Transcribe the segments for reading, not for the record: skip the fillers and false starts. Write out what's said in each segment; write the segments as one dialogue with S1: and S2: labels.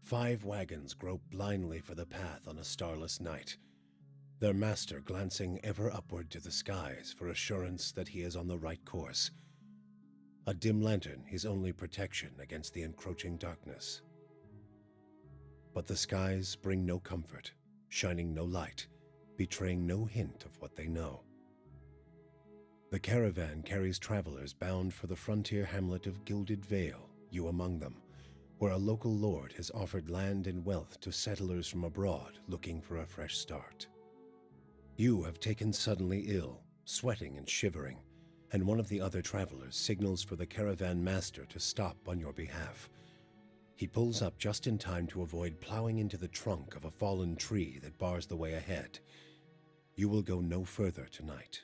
S1: 5 wagons grope blindly for the path on a starless night, their master glancing ever upward to the skies for assurance that he is on the right course. A dim lantern his only protection against the encroaching darkness. But the skies bring no comfort, shining no light, betraying no hint of what they know. The caravan carries travelers bound for the frontier hamlet of Gilded Vale, you among them, where a local lord has offered land and wealth to settlers from abroad looking for a fresh start. You have taken suddenly ill, sweating and shivering, and one of the other travelers signals for the caravan master to stop on your behalf. He pulls up just in time to avoid plowing into the trunk of a fallen tree that bars the way ahead. You will go no further tonight.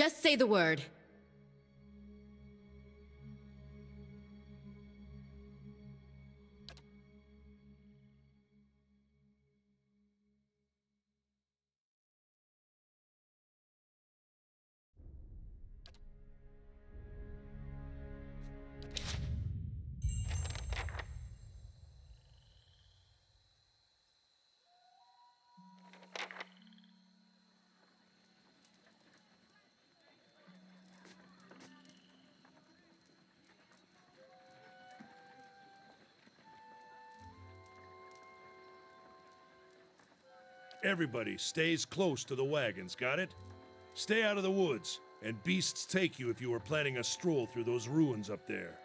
S2: Just say the word.
S3: Everybody stays close to the wagons, got it? Stay out of the woods, and beasts take you if you were planning a stroll through those ruins up there.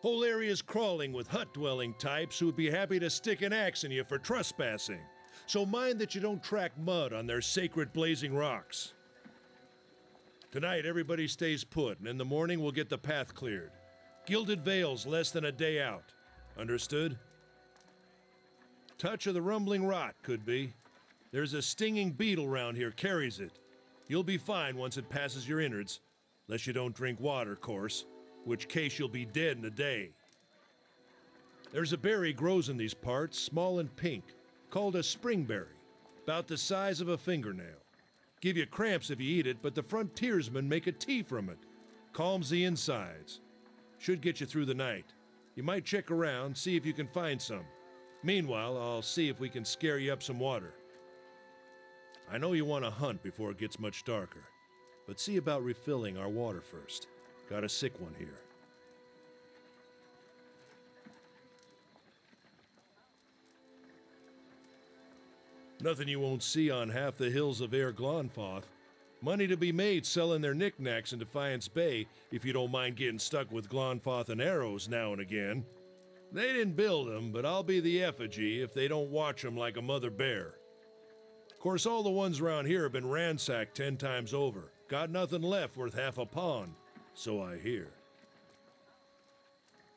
S3: Whole area's crawling with hut-dwelling types who would be happy to stick an axe in you for trespassing. So mind that you don't track mud on their sacred blazing rocks. Tonight, everybody stays put, and in the morning we'll get the path cleared. Gilded Vale's less than a day out. Understood? Touch of the rumbling rot, could be. There's a stinging beetle round here, carries it. You'll be fine once it passes your innards. Unless you don't drink water, course. Which case you'll be dead in a day. There's a berry grows in these parts, small and pink, called a springberry, about the size of a fingernail. Give you cramps if you eat it, but the frontiersmen make a tea from it. Calms the insides. Should get you through the night. You might check around, see if you can find some. Meanwhile, I'll see if we can scare you up some water. I know you want to hunt before it gets much darker, but see about refilling our water first. Got a sick one here. Nothing you won't see on half the hills of Air Glonfoth. Money to be made selling their knickknacks in Defiance Bay, if you don't mind getting stuck with Glonfoth and arrows now and again. They didn't build them, but I'll be the effigy if they don't watch them like a mother bear. Of course, all the ones around here have been ransacked 10 times over. Got nothing left worth half a pond, so I hear.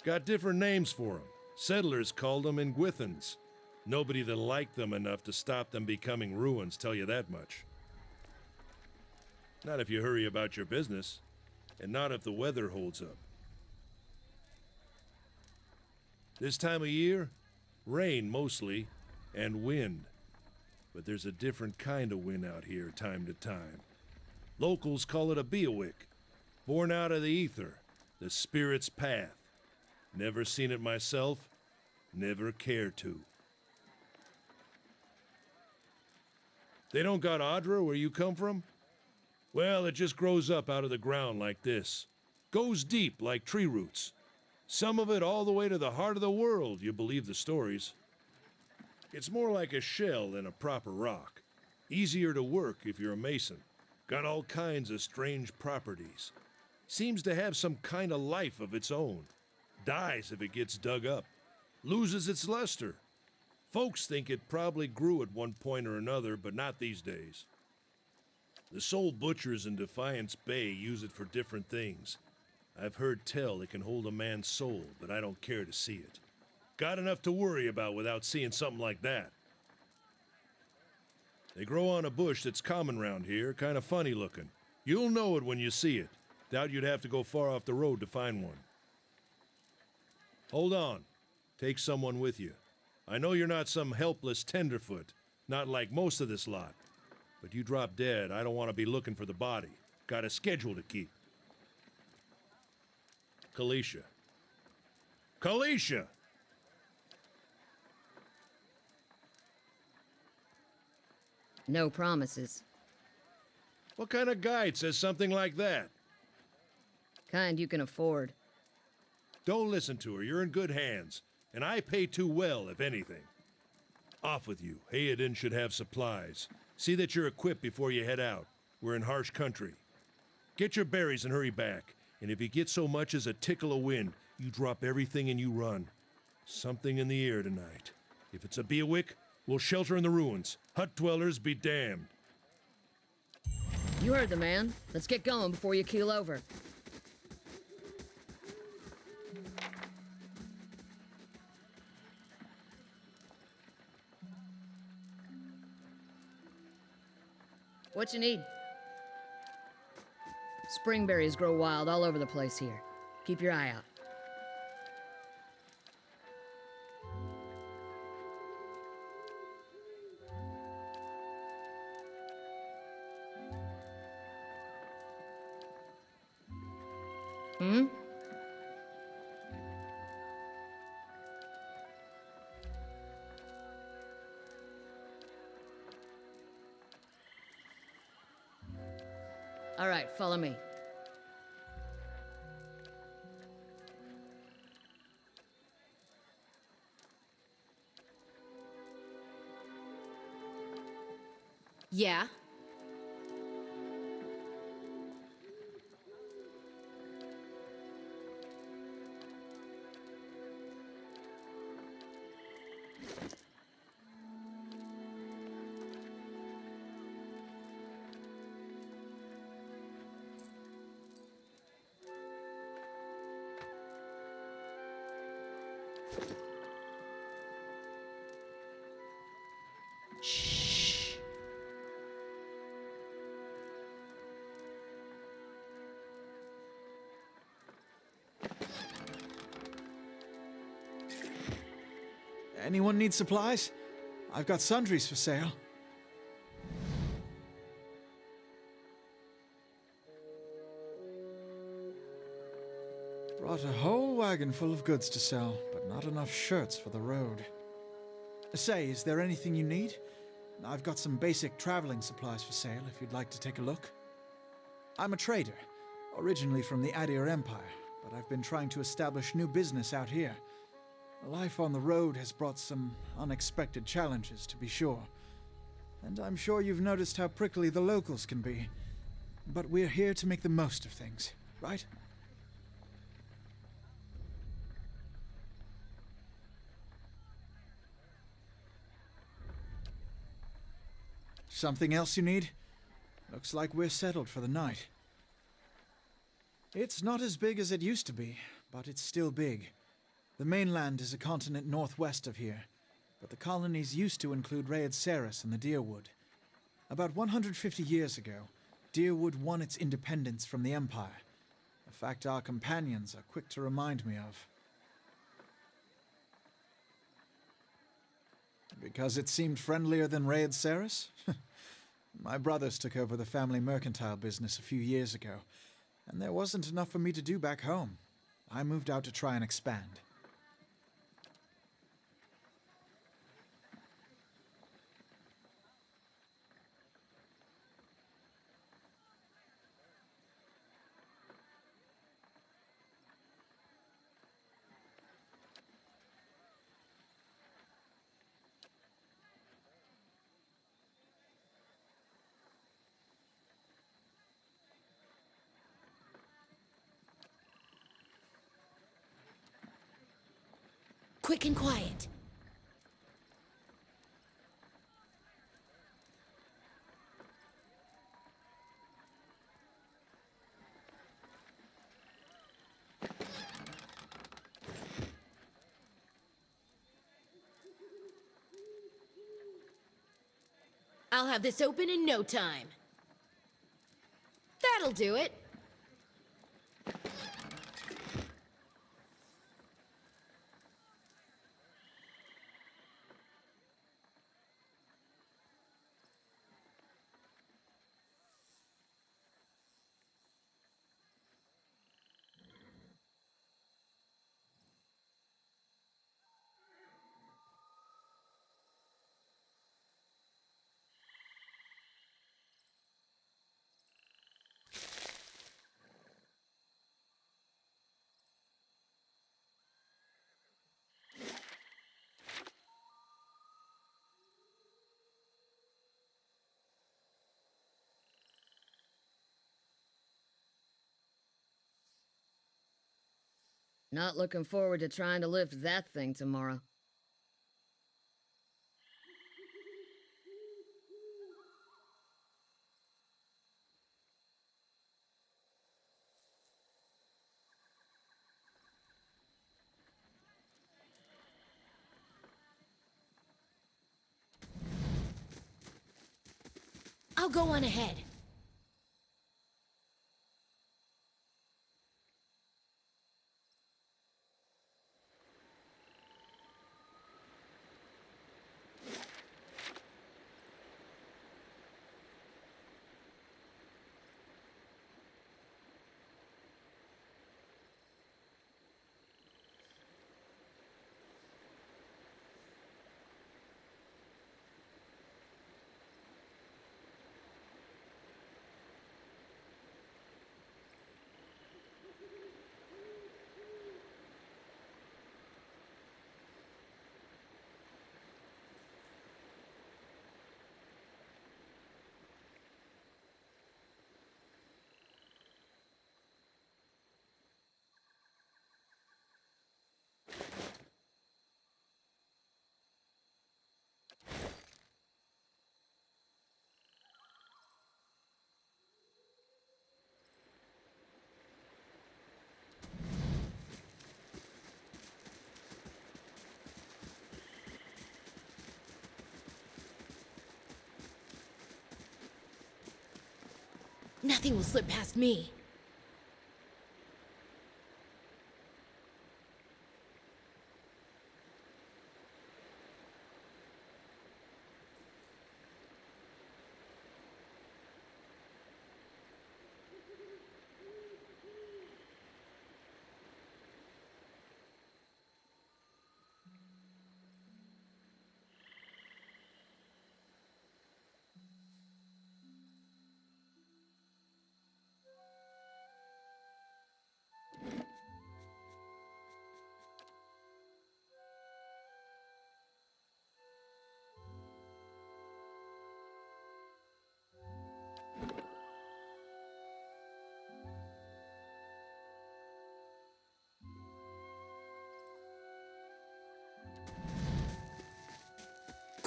S3: Got different names for them. Settlers called them Ingwithans. Nobody that liked them enough to stop them becoming ruins, tell you that much. Not if you hurry about your business, and not if the weather holds up. This time of year, rain mostly, and wind. But there's a different kind of wind out here time to time. Locals call it a beawick, born out of the ether, the spirit's path. Never seen it myself, never cared to. They don't got Audra where you come from? Well, it just grows up out of the ground like this. Goes deep like tree roots. Some of it all the way to the heart of the world, you believe the stories. It's more like a shell than a proper rock. Easier to work if you're a mason. Got all kinds of strange properties. Seems to have some kind of life of its own. Dies if it gets dug up. Loses its luster. Folks think it probably grew at one point or another, but not these days. The soul butchers in Defiance Bay use it for different things. I've heard tell it can hold a man's soul, but I don't care to see it. Got enough to worry about without seeing something like that. They grow on a bush that's common round here, kind of funny looking. You'll know it when you see it. Doubt you'd have to go far off the road to find one. Hold on. Take someone with you. I know you're not some helpless tenderfoot, not like most of this lot. But you drop dead, I don't want to be looking for the body. Got a schedule to keep. Kalisha. Kalisha!
S2: No promises.
S3: What kind of guide says something like that?
S2: Kind you can afford.
S3: Don't listen to her, you're in good hands. And I pay too well, if anything. Off with you. Hayden should have supplies. See that you're equipped before you head out. We're in harsh country. Get your berries and hurry back. And if you get so much as a tickle of wind, you drop everything and you run. Something in the air tonight. If it's a beawick, we'll shelter in the ruins. Hut dwellers be damned.
S2: You heard the man. Let's get going before you keel over. What you need? Springberries grow wild all over the place here. Keep your eye out. Hmm? All right, follow me.
S4: Yeah? Shh.
S5: Anyone need supplies? I've got sundries for sale. Brought a whole wagon full of goods to sell, but not enough shirts for the road. Say, is there anything you need? I've got some basic traveling supplies for sale if you'd like to take a look. I'm a trader, originally from the Adir Empire, but I've been trying to establish new business out here. Life on the road has brought some unexpected challenges, to be sure. And I'm sure you've noticed how prickly the locals can be. But we're here to make the most of things, right? Something else you need? Looks like we're settled for the night. It's not as big as it used to be, but it's still big. The mainland is a continent northwest of here, but the colonies used to include Raed Saris and the Deerwood. About 150 years ago, Deerwood won its independence from the Empire, a fact our companions are quick to remind me of. Because it seemed friendlier than Raed Saris? My brothers took over the family mercantile business a few years ago, and there wasn't enough for me to do back home. I moved out to try and expand.
S4: Quick and quiet. I'll have this open in no time. That'll do it.
S2: Not looking forward to trying to lift that thing tomorrow.
S4: I'll go on ahead. Nothing will slip past me.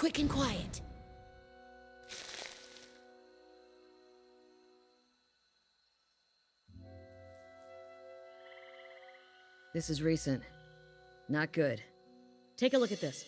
S4: Quick and quiet.
S2: This is recent. Not good. Take a look at this.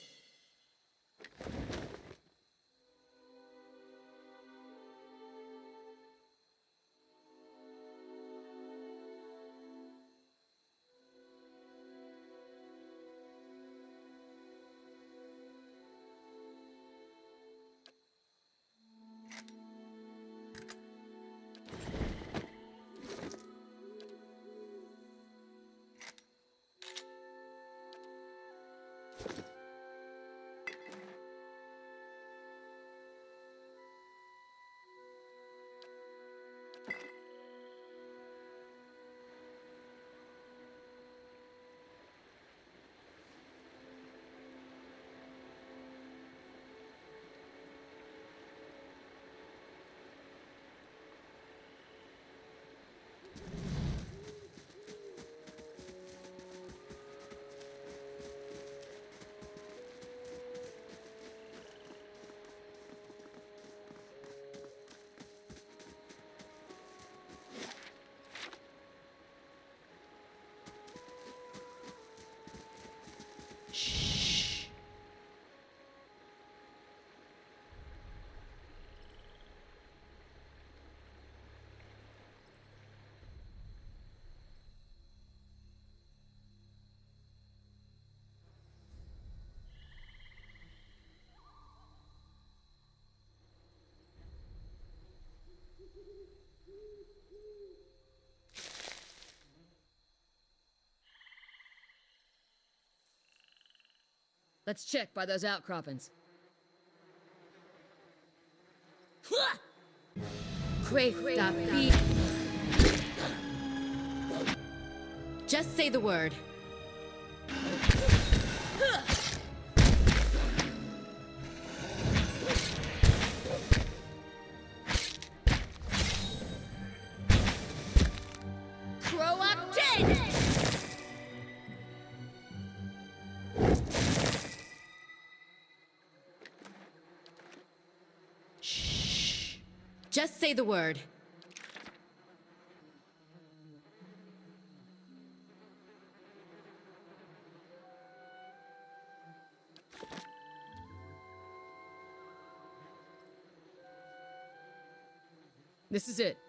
S2: Let's check by those outcroppings.
S4: Crave Just say the word. Crow up dead! Shh. Just say the word.
S2: This is it.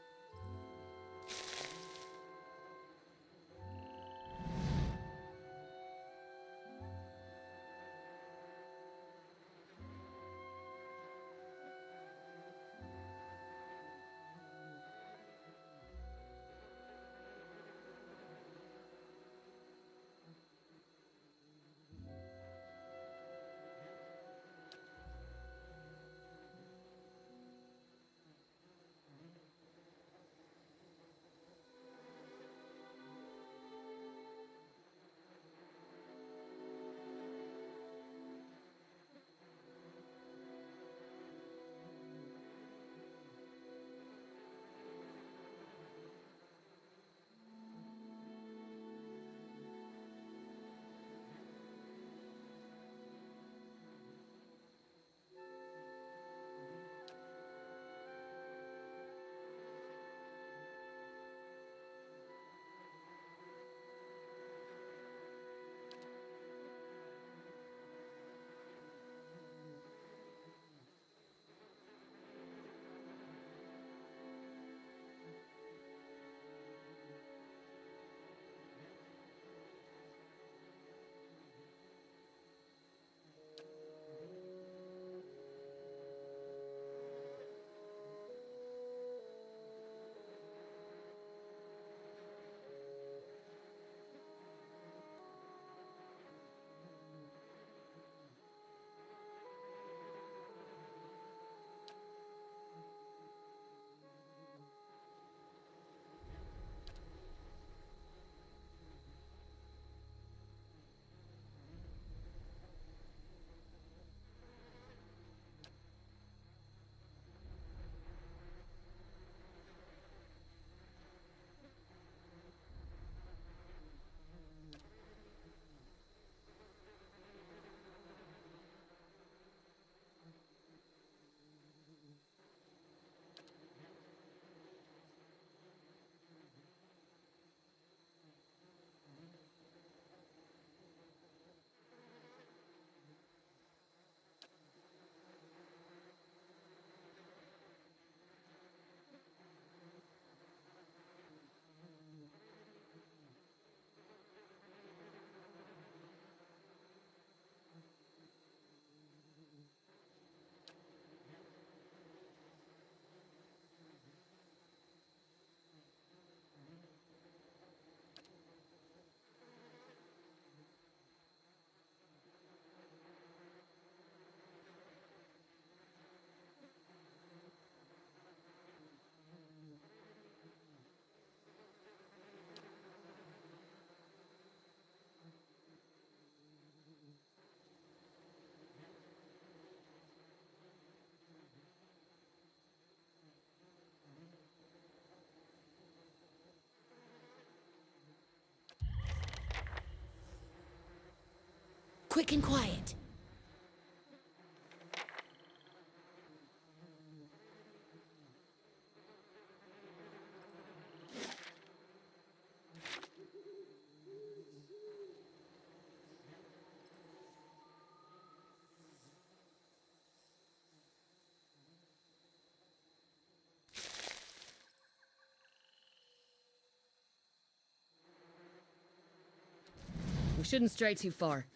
S4: Quick and quiet.
S2: We shouldn't stray too far.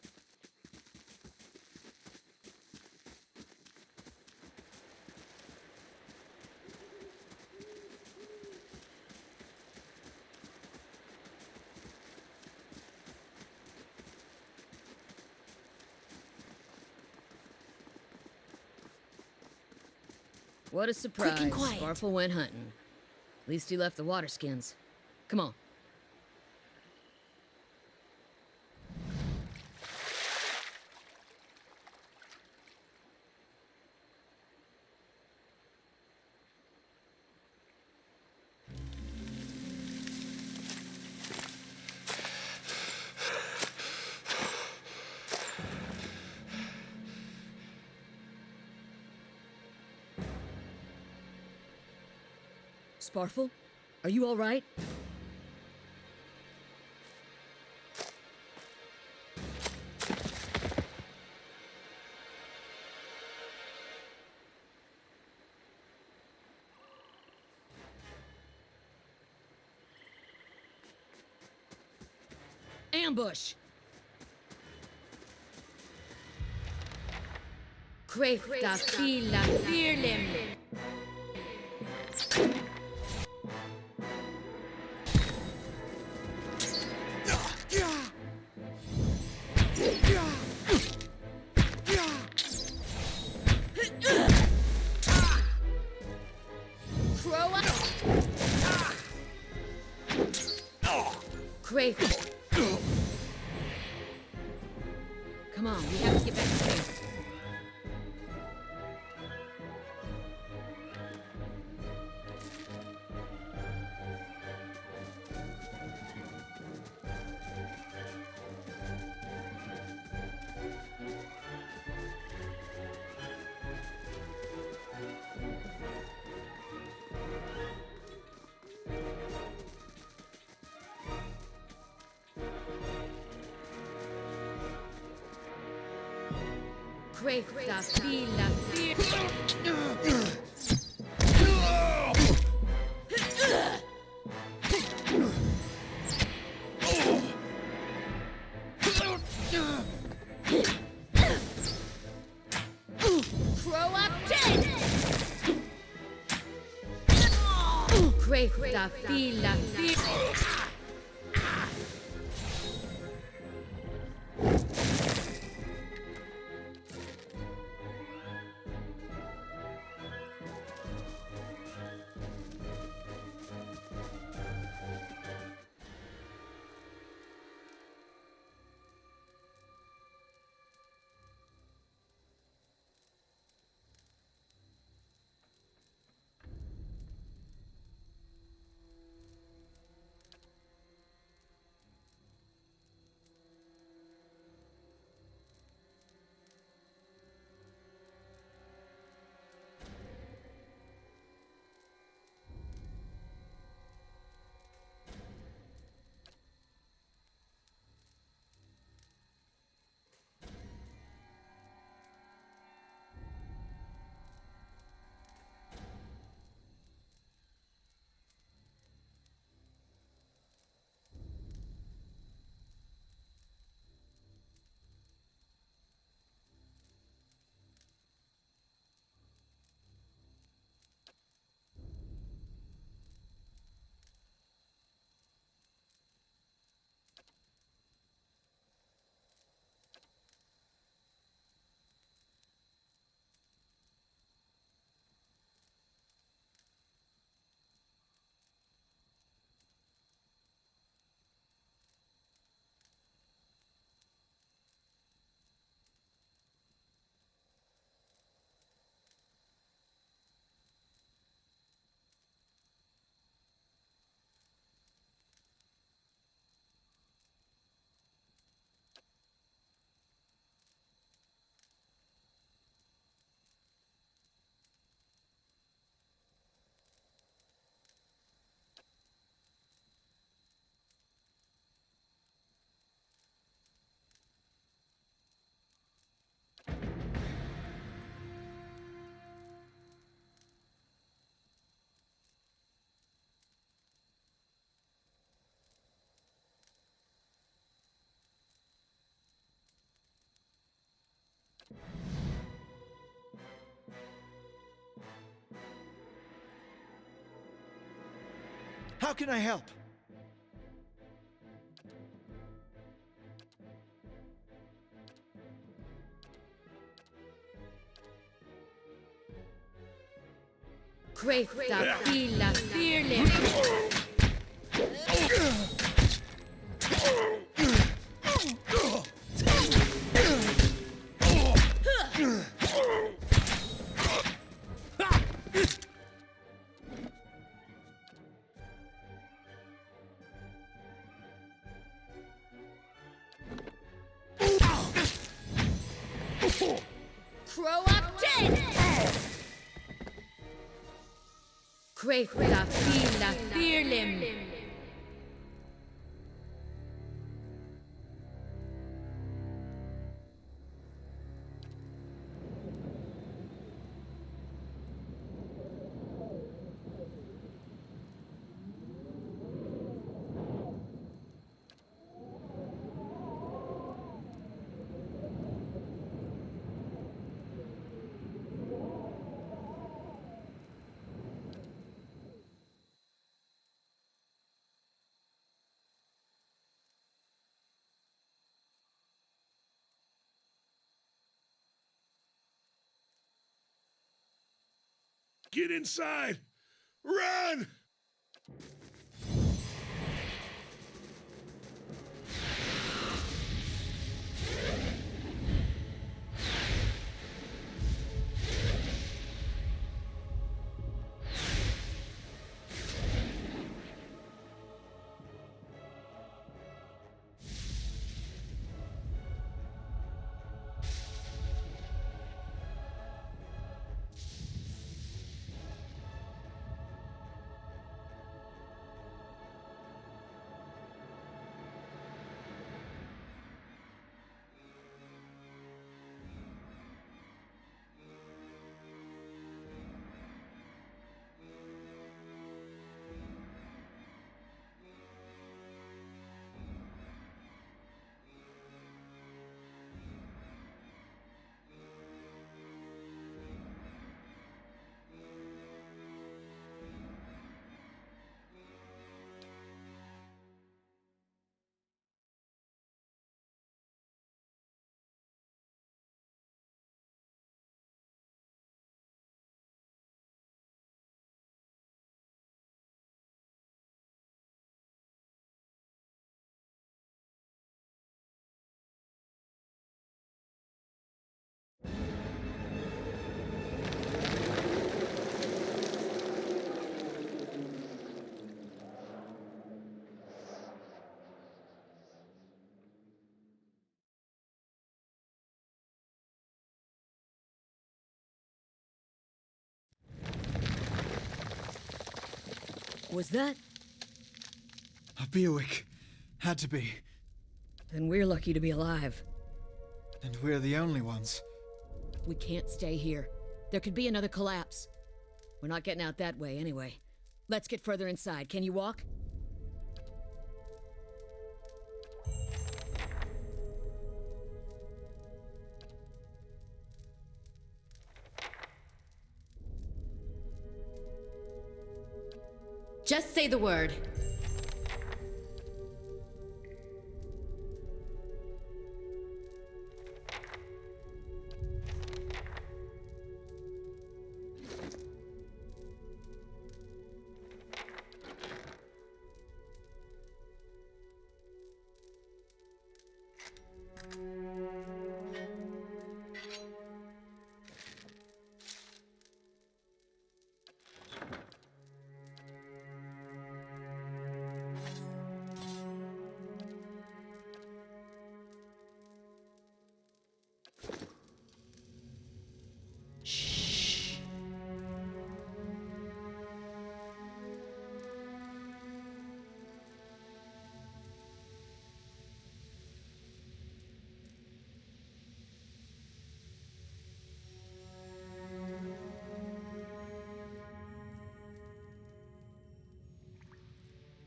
S2: What a surprise.
S4: Quick and quiet.
S2: Sparfle went hunting. At least he left the water skins. Come on. Sparfle? Are you all right? Ambush!
S4: Crefta fila firlim. Croa. Crefta.
S2: Come on, we have to get back to camp.
S4: Crefta fila firlim. Croa dead. Crefta fila firlim.
S5: How can I help?
S4: Crefta fila firlim. Croa dead. Crefta fila firlim.
S3: Get inside! Run!
S2: Was that?
S5: A Buick. Had to be.
S2: Then we're lucky to be alive.
S5: And we're the only ones.
S2: We can't stay here. There could be another collapse. We're not getting out that way anyway. Let's get further inside. Can you walk?
S4: Just say the word.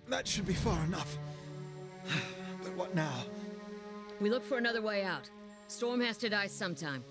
S5: That should be far enough. But what now?
S2: We look for another way out. Storm has to die sometime.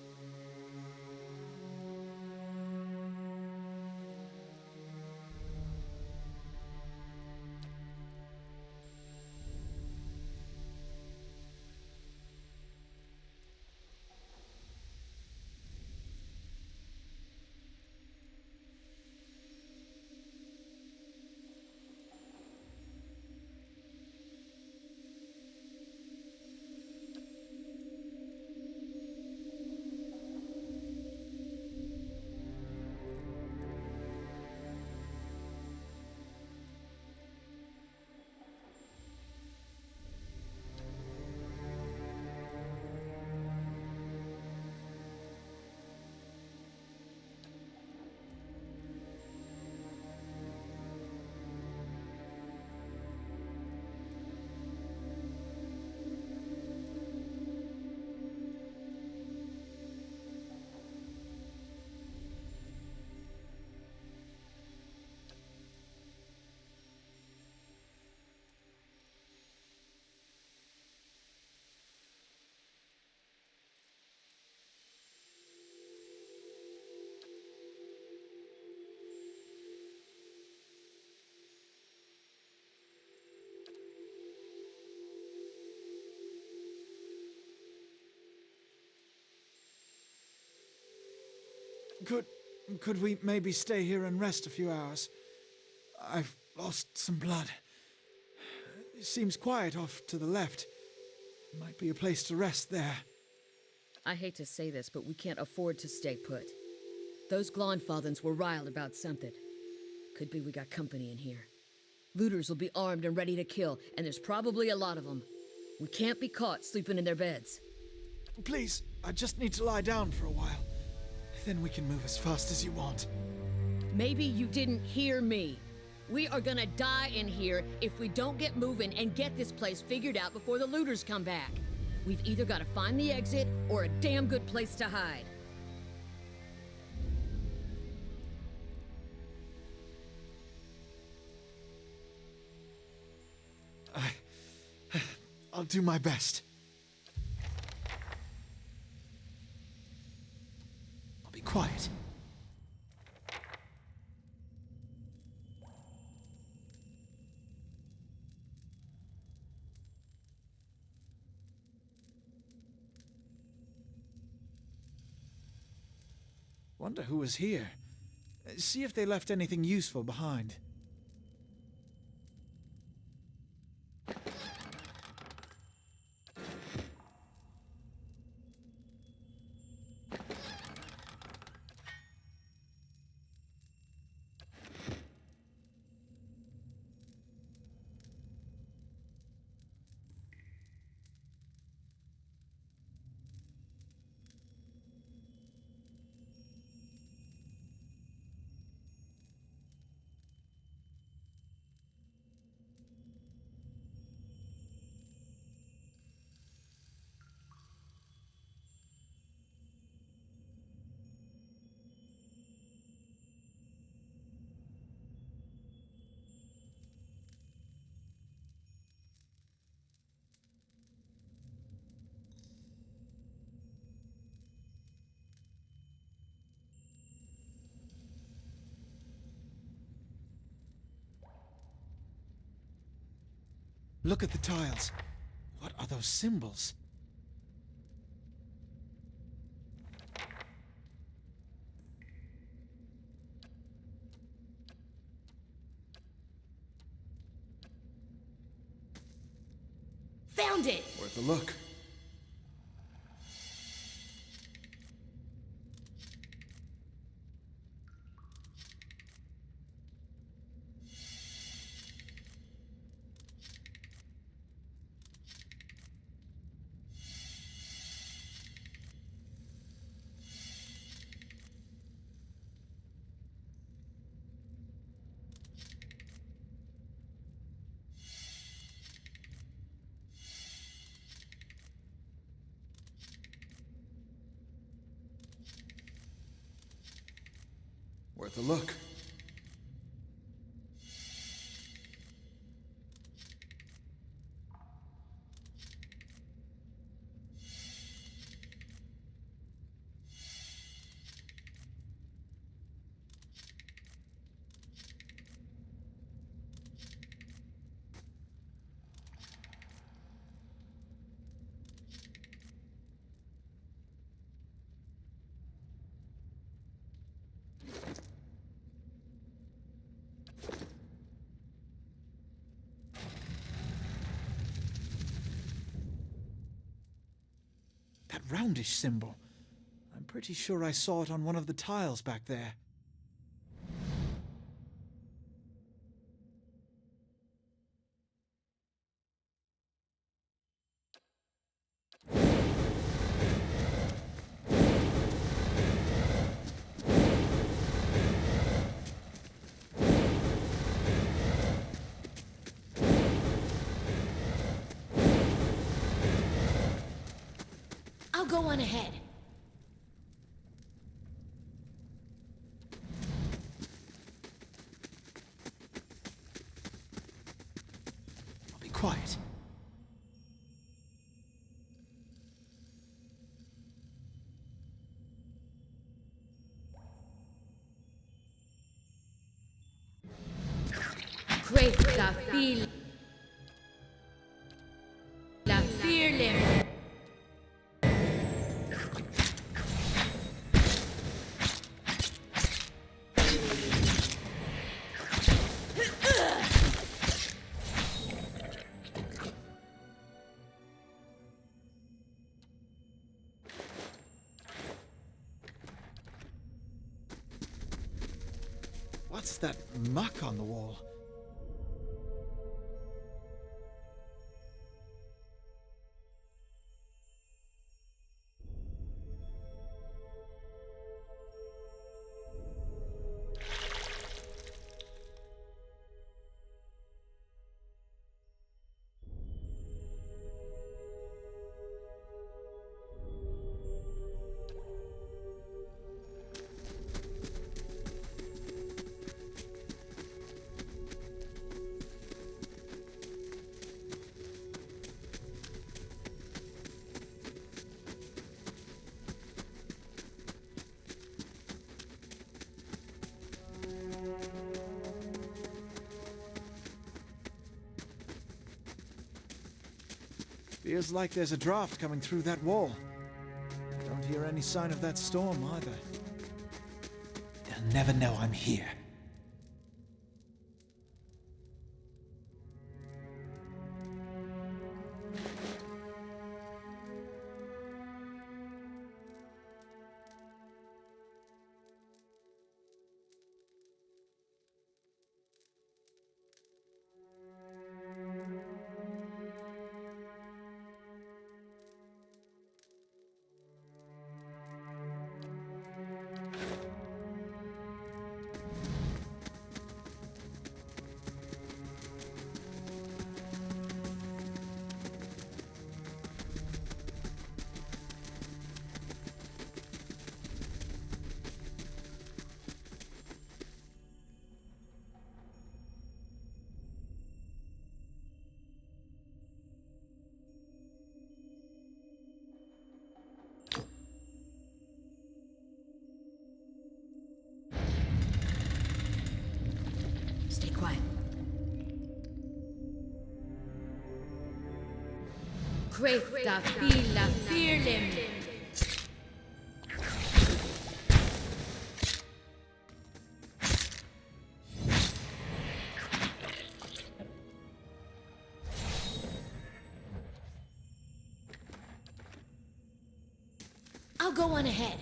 S5: Good Could we maybe stay here and rest a few hours? I've lost some blood. It seems quiet off to the left. Might be a place to rest there.
S2: I hate to say this, but we can't afford to stay put. Those Glonfathens were riled about something. Could be we got company in here. Looters will be armed and ready to kill, and there's probably a lot of them. We can't be caught sleeping in their beds.
S5: Please, I just need to lie down for a while. Then we can move as fast as you want.
S2: Maybe you didn't hear me. We are gonna die in here if we don't get moving and get this place figured out before the looters come back. We've either gotta find the exit or a damn good place to hide.
S5: I'll do my best. I'll be quiet. Wonder who was here. See if they left anything useful behind. Look at the tiles. What are those symbols?
S4: Found it!
S5: Worth a look. Worth a look. That roundish symbol. I'm pretty sure I saw it on one of the tiles back there.
S4: I'll go on ahead.
S5: I'll be quiet.
S4: Questa fil. La firlim.
S5: What's that muck on the wall? Feels like there's a draft coming through that wall. I don't hear any sign of that storm either. They'll never know I'm here.
S2: Stay quiet.
S4: Creta fila firlim. I'll go on ahead.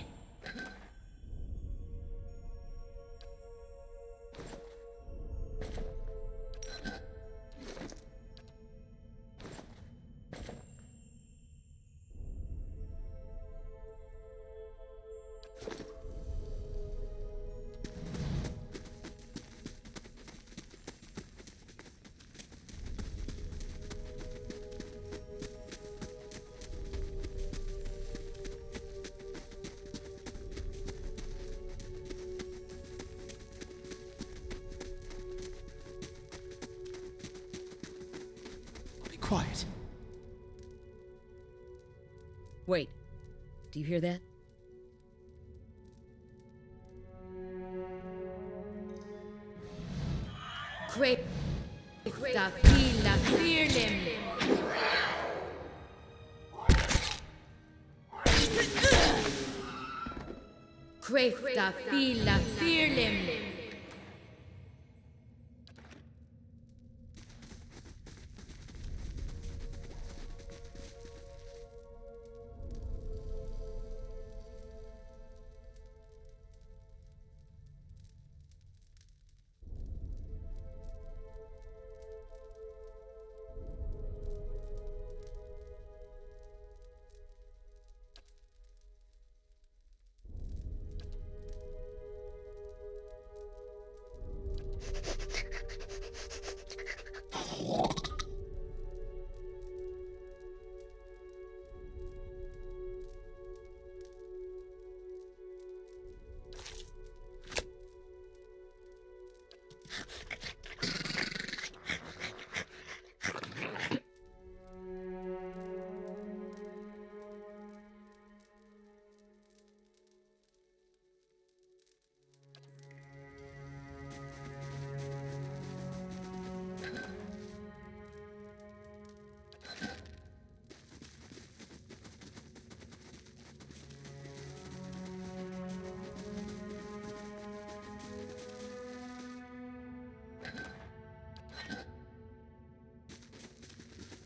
S5: Quiet.
S2: Wait. Do you hear that?
S4: Creta fila firlim. Creta fila firlim.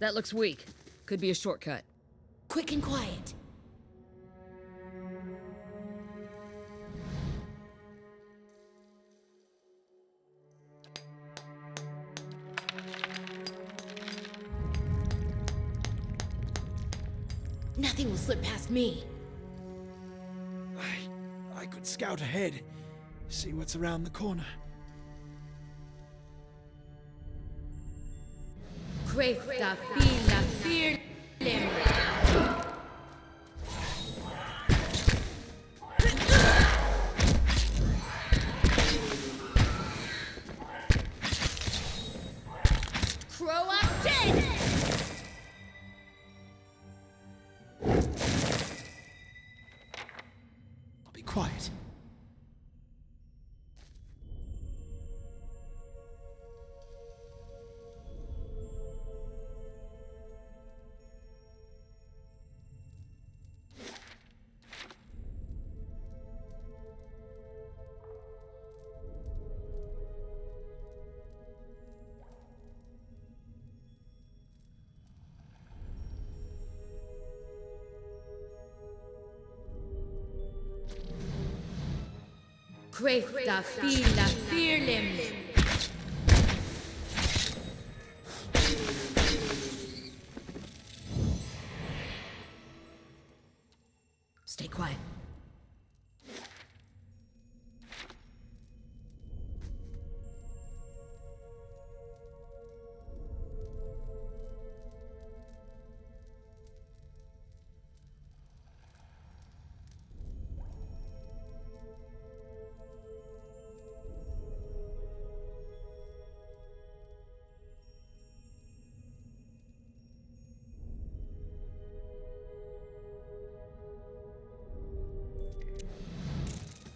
S2: That looks weak. Could be a shortcut.
S4: Quick and quiet. Nothing will slip past me.
S5: I could scout ahead, see what's around the corner.
S4: Cresta fila fearlim. Crow up dead!
S5: I'll be quiet.
S4: Cresta fila fearlim.
S2: Stay quiet.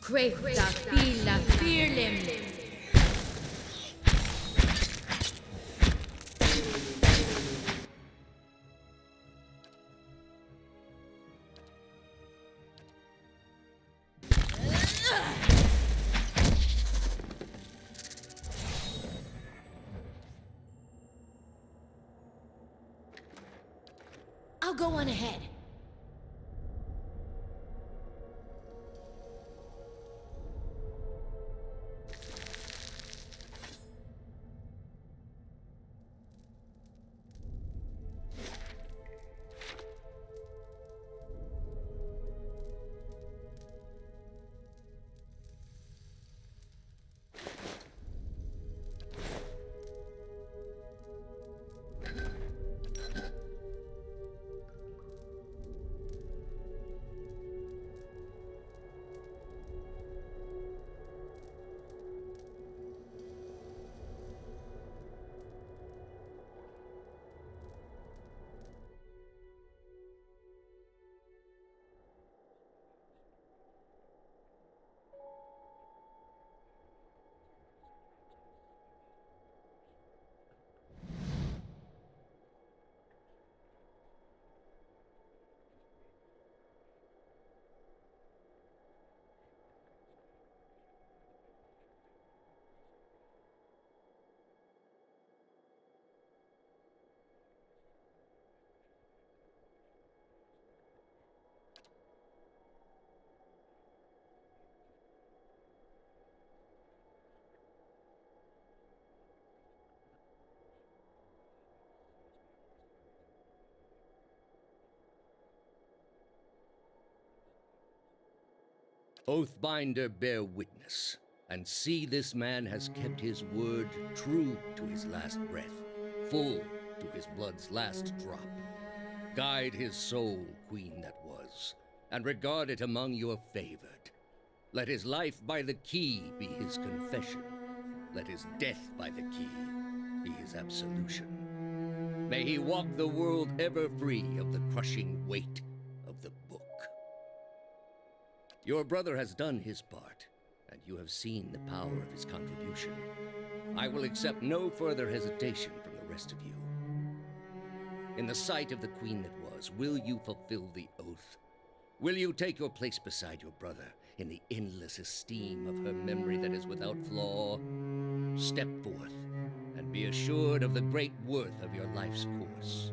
S4: Cresta fila fearlim. I'll go on ahead.
S6: Oathbinder, bear witness, and see this man has kept his word, true to his last breath, full to his blood's last drop. Guide his soul, queen that was, and regard it among your favored. Let his life by the key be his confession. Let his death by the key be his absolution. May he walk the world ever free of the crushing weight of the book. Your brother has done his part, and you have seen the power of his contribution. I will accept no further hesitation from the rest of you. In the sight of the queen that was, will you fulfill the oath? Will you take your place beside your brother in the endless esteem of her memory that is without flaw? Step forth, and be assured of the great worth of your life's course.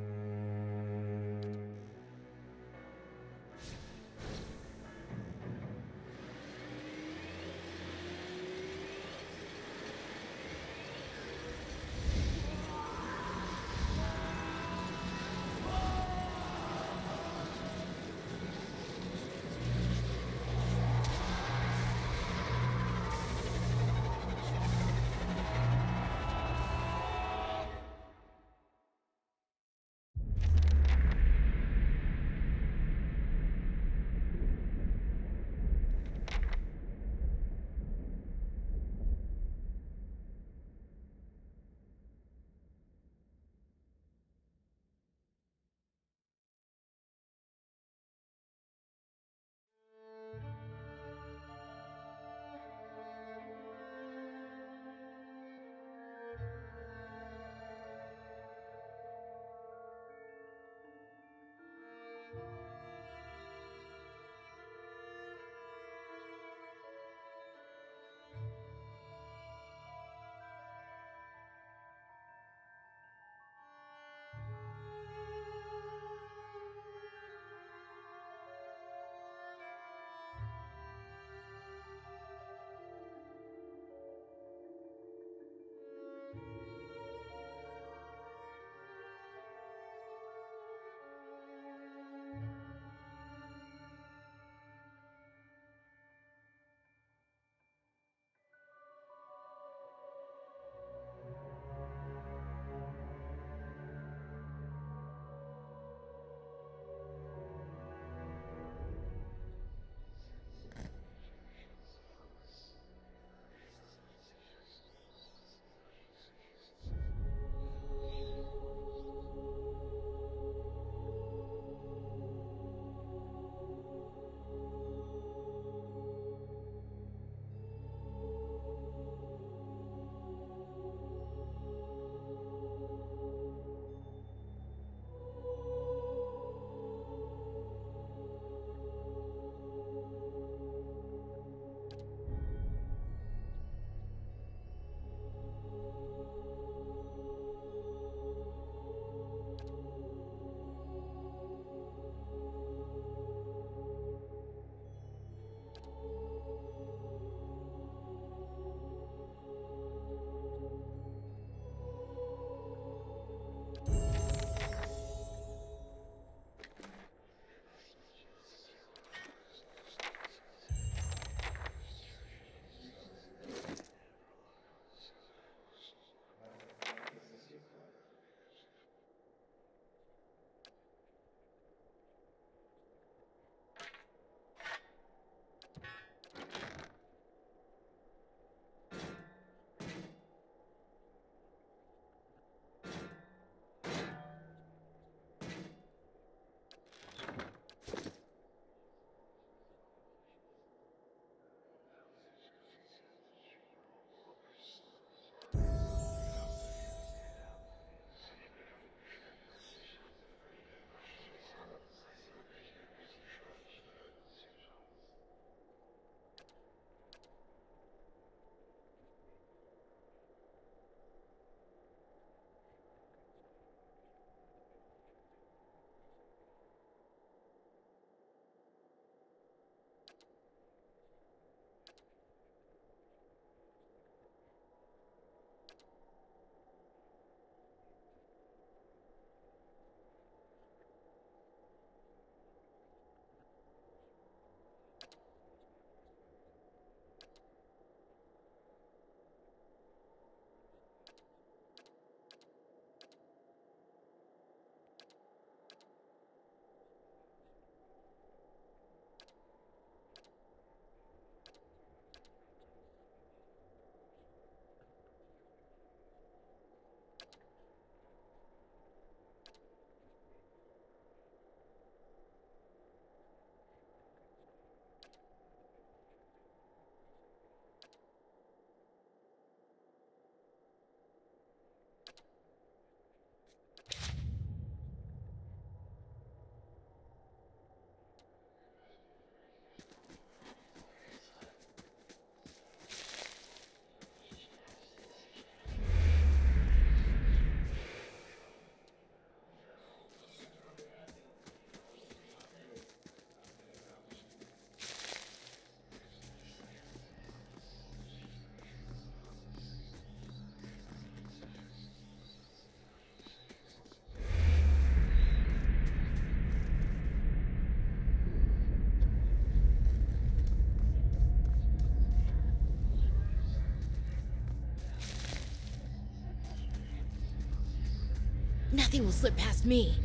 S4: Nothing will slip past me.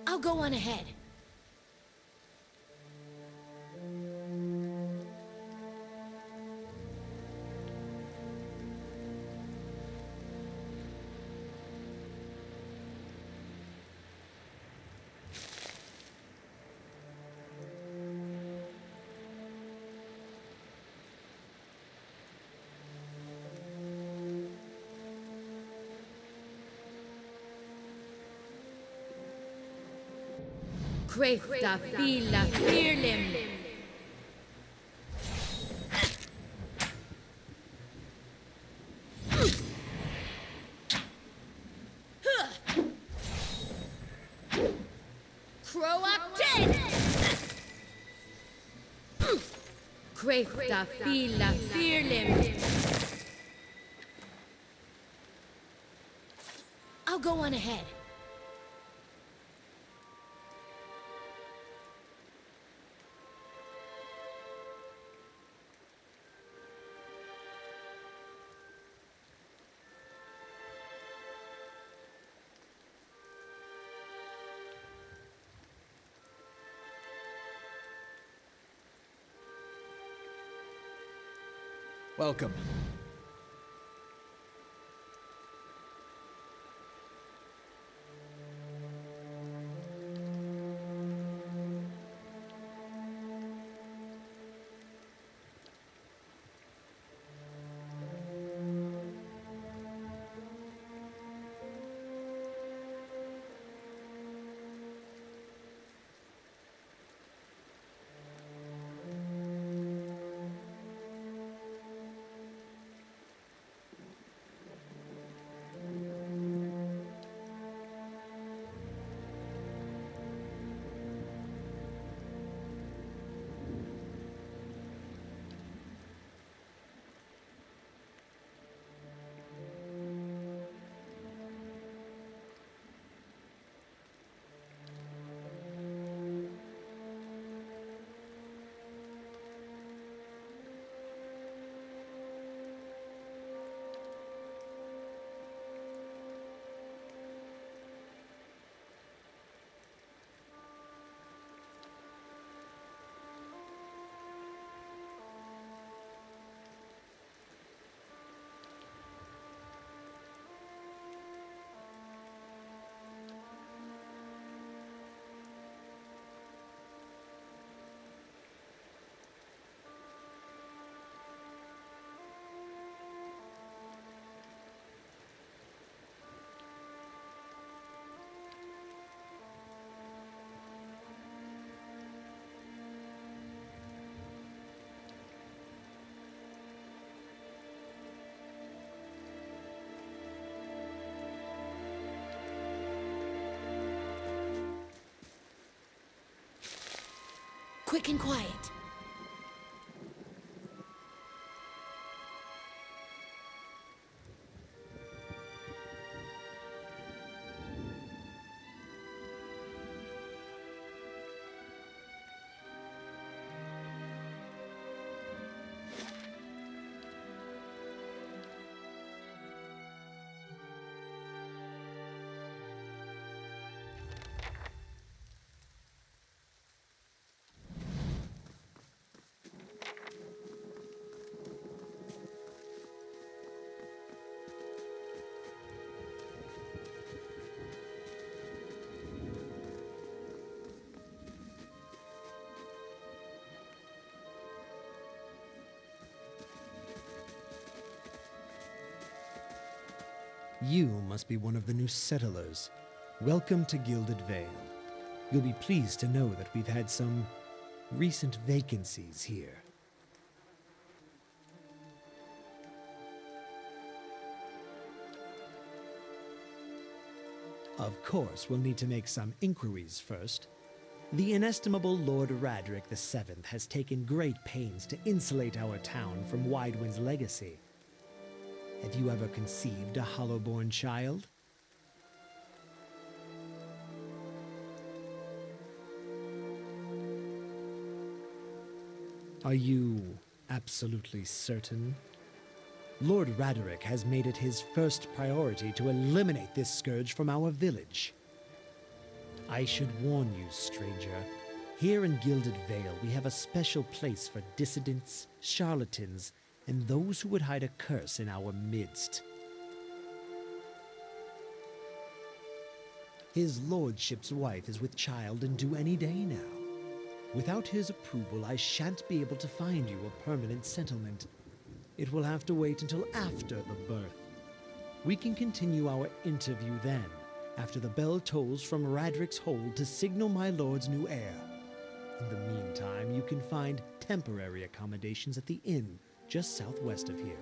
S4: I'll go on ahead. Crefta fila firlim. Croactin. Crefta fila firlim. I'll go on ahead.
S5: Welcome.
S4: quick and quiet.
S7: You must be one of the new settlers. Welcome to Gilded Vale. You'll be pleased to know that we've had some recent vacancies here. Of course, we'll need to make some inquiries first. The inestimable Lord Radric VII has taken great pains to insulate our town from Widewind's legacy. Have you ever conceived a Hollowborn child? Are you absolutely certain? Lord Raderick has made it his first priority to eliminate this scourge from our village. I should warn you, stranger. Here in Gilded Vale, we have a special place for dissidents, charlatans, and those who would hide a curse in our midst. His lordship's wife is with child and due any day now. Without his approval, I shan't be able to find you a permanent settlement. It will have to wait until after the birth. We can continue our interview then, after the bell tolls from Radric's hold to signal my lord's new heir. In the meantime, you can find temporary accommodations at the inn just southwest of here.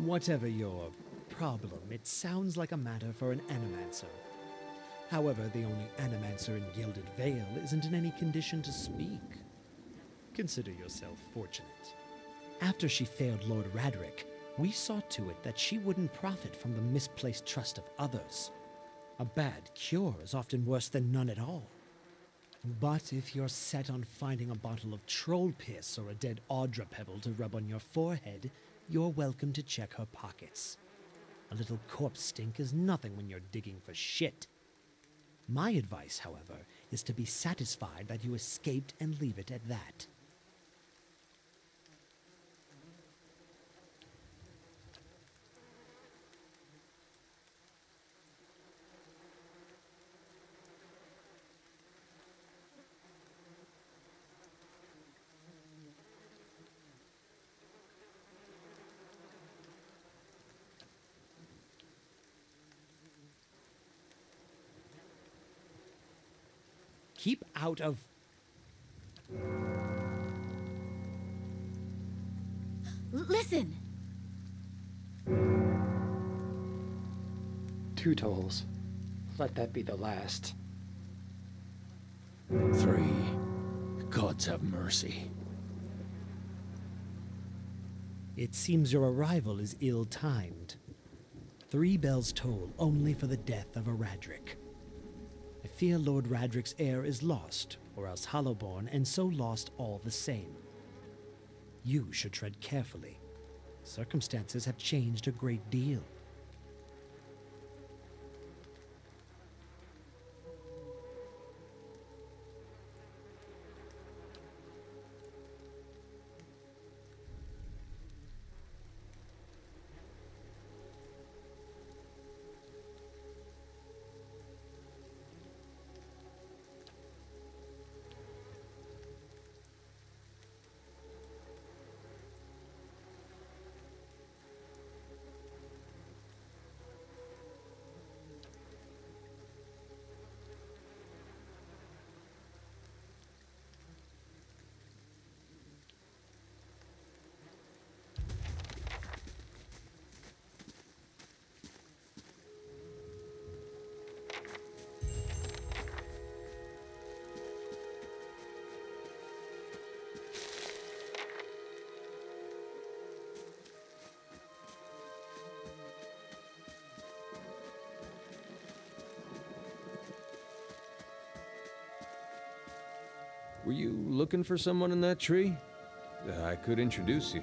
S7: Whatever your problem, it sounds like a matter for an animancer. However, the only animancer in Gilded Vale isn't in any condition to speak. Consider yourself fortunate. After she failed Lord Radric, we saw to it that she wouldn't profit from the misplaced trust of others. A bad cure is often worse than none at all. But if you're set on finding a bottle of troll piss or a dead Audra pebble to rub on your forehead, you're welcome to check her pockets. A little corpse stink is nothing when you're digging for shit. My advice, however, is to be satisfied that you escaped and leave it at that. Keep out of...
S4: Listen!
S8: 2 tolls. Let that be the last.
S9: 3. Gods have mercy.
S7: It seems your arrival is ill-timed. 3 bells toll only for the death of a Radric. I fear Lord Radric's heir is lost, or else Hollowborn, and so lost all the same. You should tread carefully. Circumstances have changed a great deal.
S10: Were you looking for someone in that tree? I could introduce you.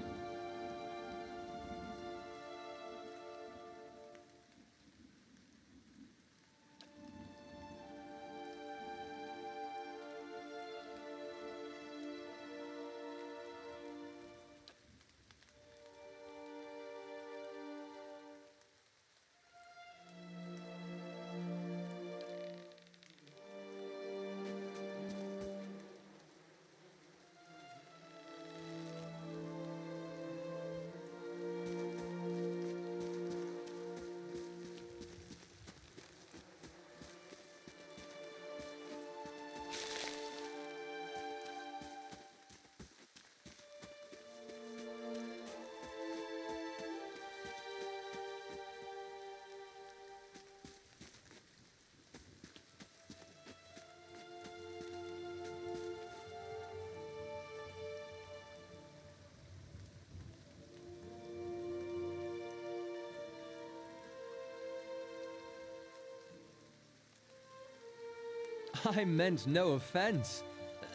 S10: I meant no offense.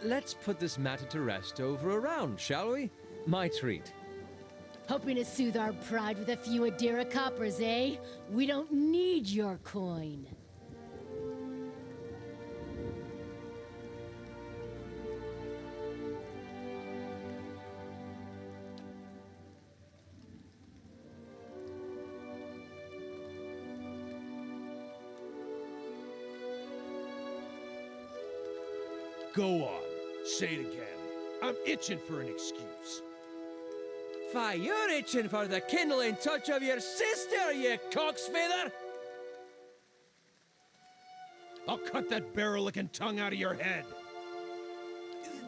S10: Let's put this matter to rest over a round, shall we? My treat.
S4: Hoping to soothe our pride with a few Adira coppers, eh? We don't need your coin.
S3: Go on. Say it again. I'm itching for an excuse.
S10: Why, you're itching for the kindling touch of your sister, you cocksfeather!
S3: I'll cut that barrel-licking tongue out of your head.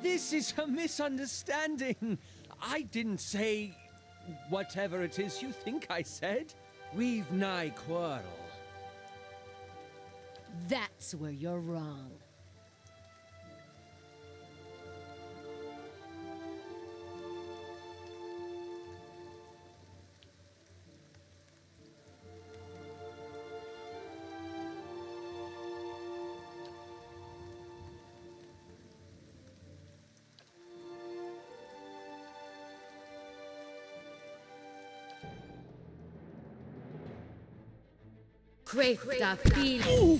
S10: This is a misunderstanding. I didn't say whatever it is you think I said. We've nigh quarrel.
S4: That's where you're wrong.
S2: Cresta fil.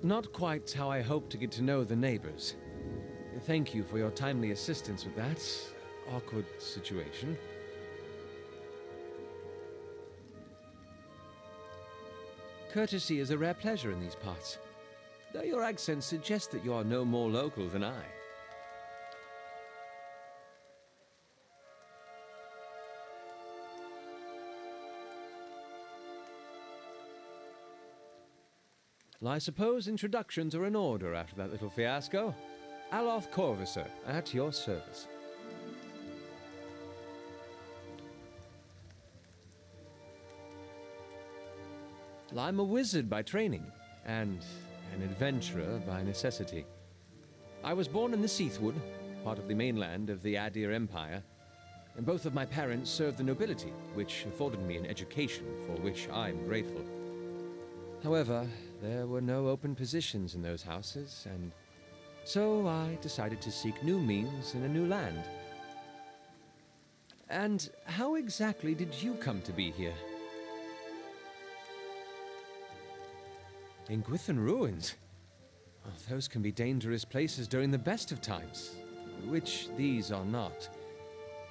S10: Not quite how I hoped to get to know the neighbors. Thank you for your timely assistance with that awkward situation. Courtesy is a rare pleasure in these parts, though your accent suggests that you are no more local than I. Well, I suppose introductions are in order after that little fiasco. Aloth Corvisor, at your service. Well, I'm a wizard by training, and an adventurer by necessity. I was born in the Seathwood, part of the mainland of the Adir Empire. and both of my parents served the nobility, which afforded me an education for which I'm grateful. However, there were no open positions in those houses, and so I decided to seek new means in a new land. And how exactly did you come to be here? In Gwithan Ruins? Well, those can be dangerous places during the best of times, which these are not.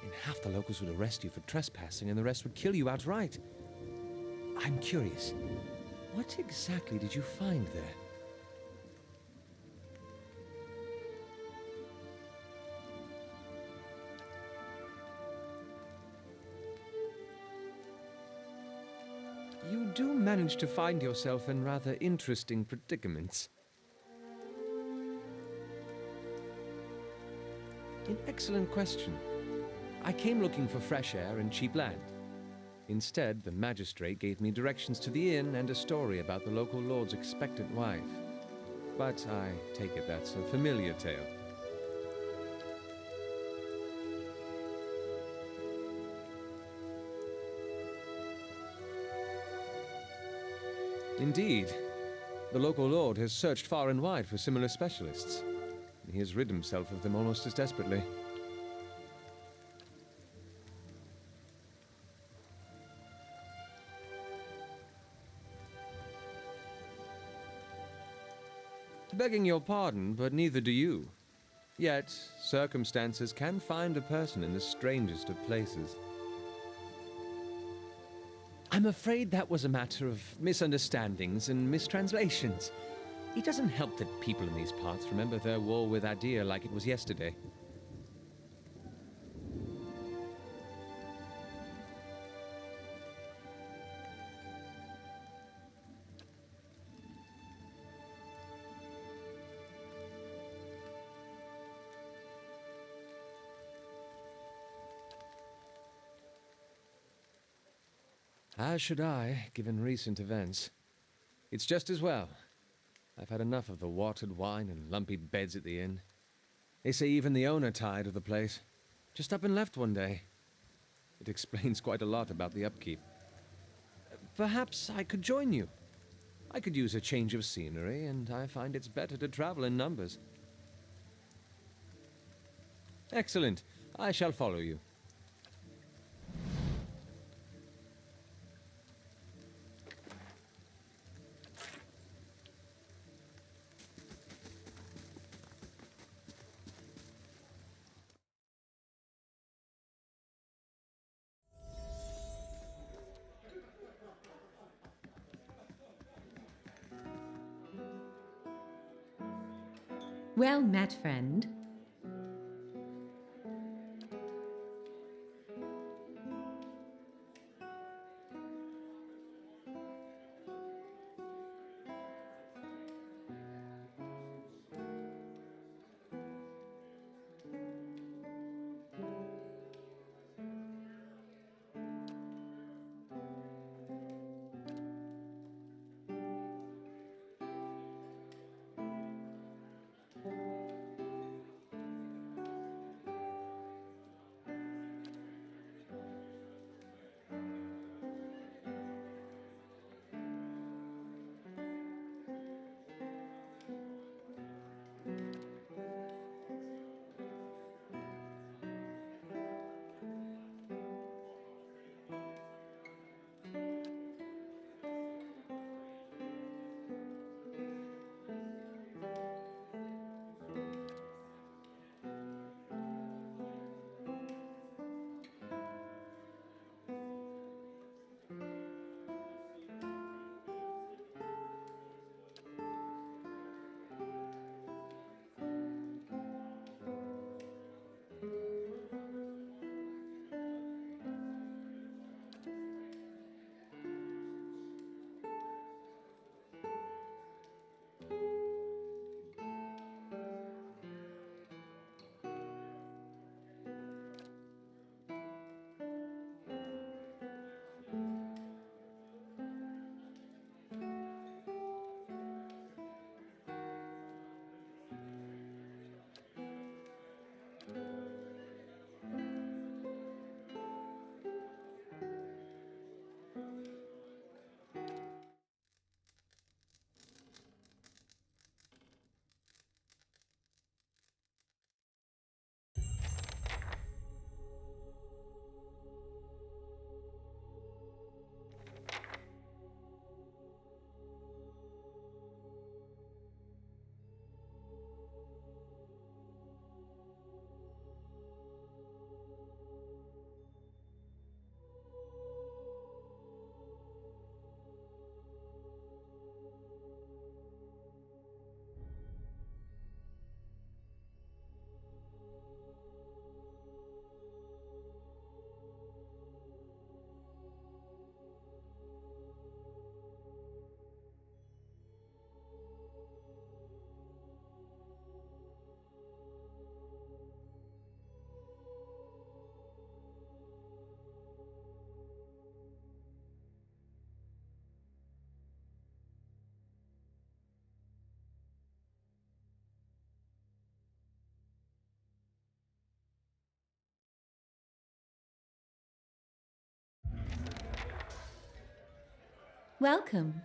S10: And half the locals would arrest you for trespassing, and the rest would kill you outright. I'm curious, what exactly did you find there? You do manage to find yourself in rather interesting predicaments. An excellent question. I came looking for fresh air and cheap land. Instead, the magistrate gave me directions to the inn and a story about the local lord's expectant wife. But I take it that's a familiar tale. Indeed. The local lord has searched far and wide for similar specialists. He has rid himself of them almost as desperately. Begging your pardon, but neither do you. Yet, circumstances can find a person in the strangest of places. I'm afraid that was a matter of misunderstandings and mistranslations. It doesn't help that people in these parts remember their war with Adir like it was yesterday. As should I, given recent events. It's just as well. I've had enough of the watered wine and lumpy beds at the inn. They say even the owner tired of the place. Just up and left one day. It explains quite a lot about the upkeep. Perhaps I could join you. I could use a change of scenery, and I find it's better to travel in numbers. Excellent. I shall follow you.
S11: Well met, friend. Welcome.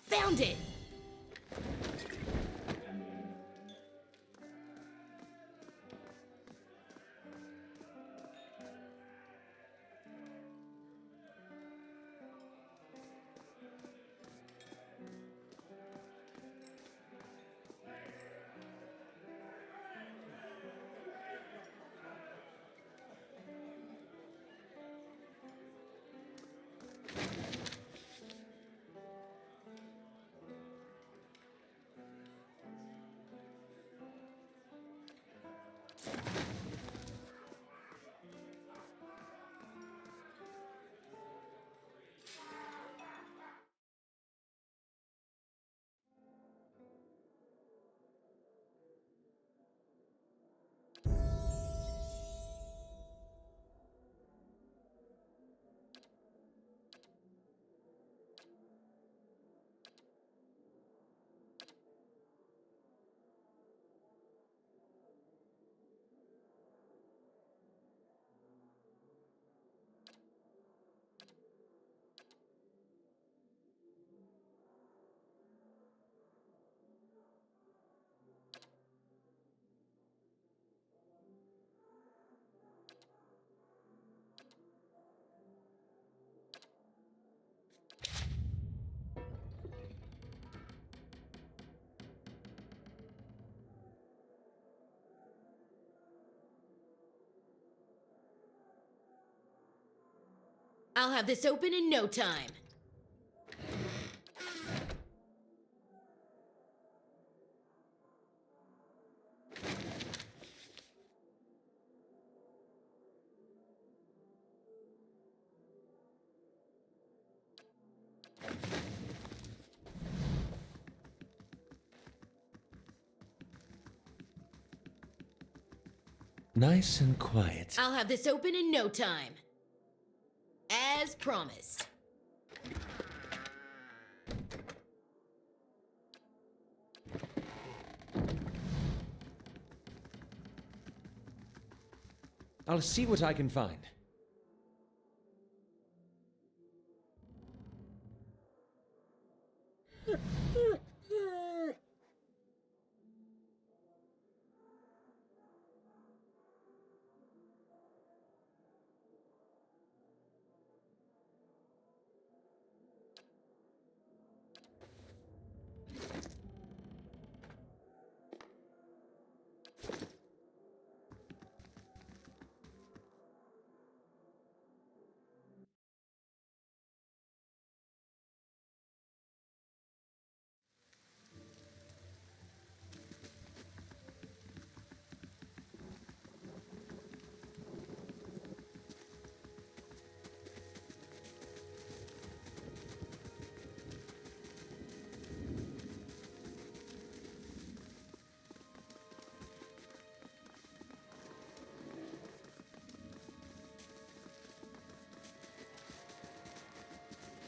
S4: Found it! I'll have this open in no time.
S10: Nice and quiet.
S4: I'll have this open in no time. As promised.
S10: I'll see what I can find.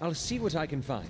S10: I'll see what I can find.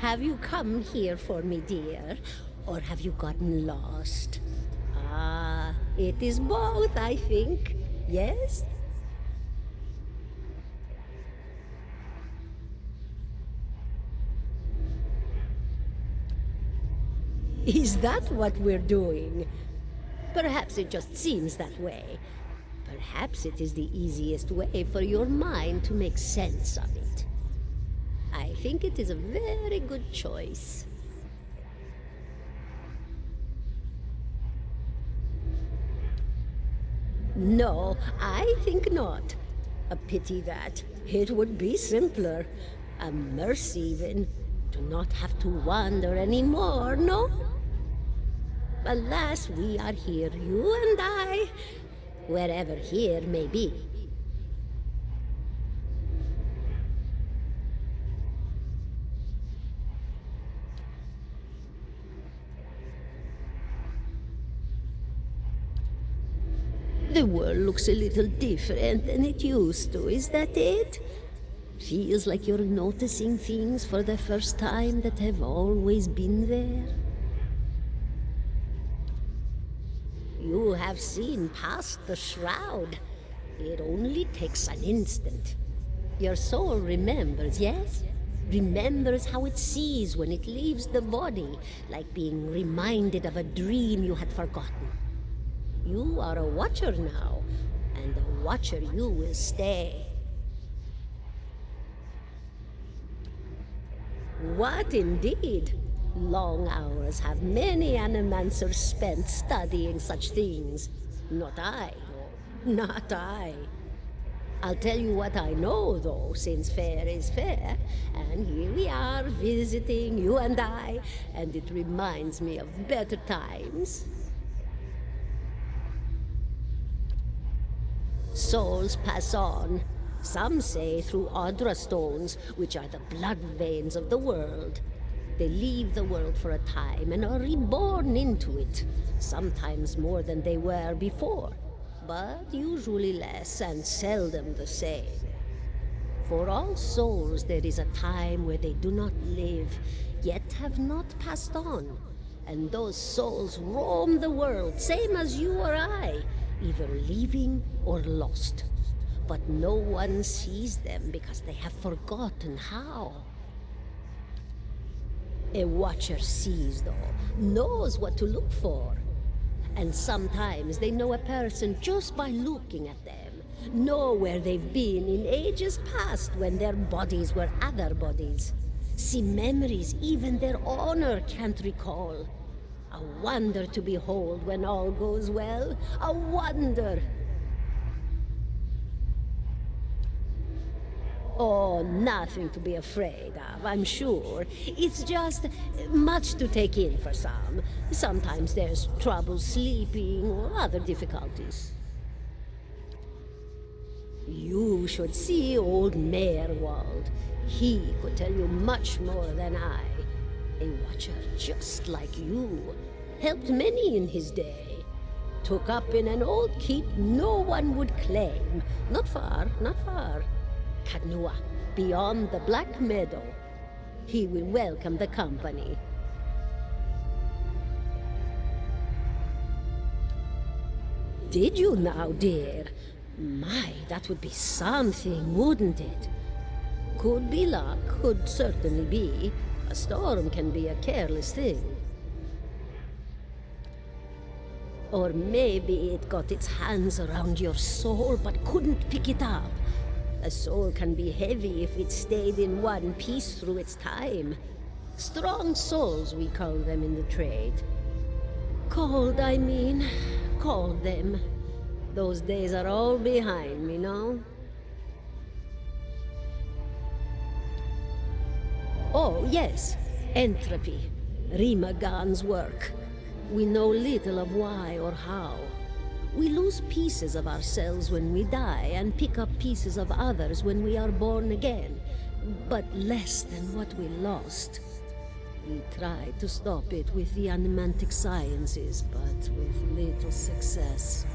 S12: Have you come here for me, dear? Or have you gotten lost? Ah, it is both, I think. Yes? Is that what we're doing? Perhaps it just seems that way. Perhaps it is the easiest way for your mind to make sense of it. I think it is a very good choice. No, I think not. A pity that. It would be simpler. A mercy, even. To not have to wander anymore, no? Alas, we are here, you and I, wherever here may be. The world looks a little different than it used to, is that it? Feels like you're noticing things for the first time that have always been there. You have seen past the shroud. It only takes an instant. Your soul remembers, yes? Remembers how it sees when it leaves the body, like being reminded of a dream you had forgotten. You are a watcher now, and a watcher you will stay. What indeed? Long hours have many animancers spent studying such things. Not I, no, not I. I'll tell you what I know, though, since fair is fair, and here we are visiting, you and I, and it reminds me of better times. Souls pass on. Some say through Audra stones, which are the blood veins of the world. They leave the world for a time and are reborn into it, sometimes more than they were before, but usually less and seldom the same. For all souls there is a time where they do not live, yet have not passed on, and those souls roam the world, same as you or I, either leaving or lost. But no one sees them because they have forgotten how. A watcher sees, though, knows what to look for. And sometimes they know a person just by looking at them, know where they've been in ages past when their bodies were other bodies. See memories even their owner can't recall. A wonder to behold when all goes well. A wonder! Oh, nothing to be afraid of, I'm sure. It's just much to take in for some. Sometimes there's trouble sleeping or other difficulties. You should see old Meerwald. He could tell you much more than I. A watcher just like you. Helped many in his day. Took up in an old keep no one would claim. Not far, not far. Kadnua, beyond the Black Meadow. He will welcome the company. Did you now, dear? My, that would be something, wouldn't it? Could be luck, could certainly be. A storm can be a careless thing. Or maybe it got its hands around your soul but couldn't pick it up. A soul can be heavy if it stayed in one piece through its time. Strong souls, we call them in the trade. Cold, I mean. Called them. Those days are all behind me, no? Oh, yes. Entropy. Rimagan's work. We know little of why or how. We lose pieces of ourselves when we die and pick up pieces of others when we are born again, but less than what we lost. We tried to stop it with the animantic sciences, but with little success.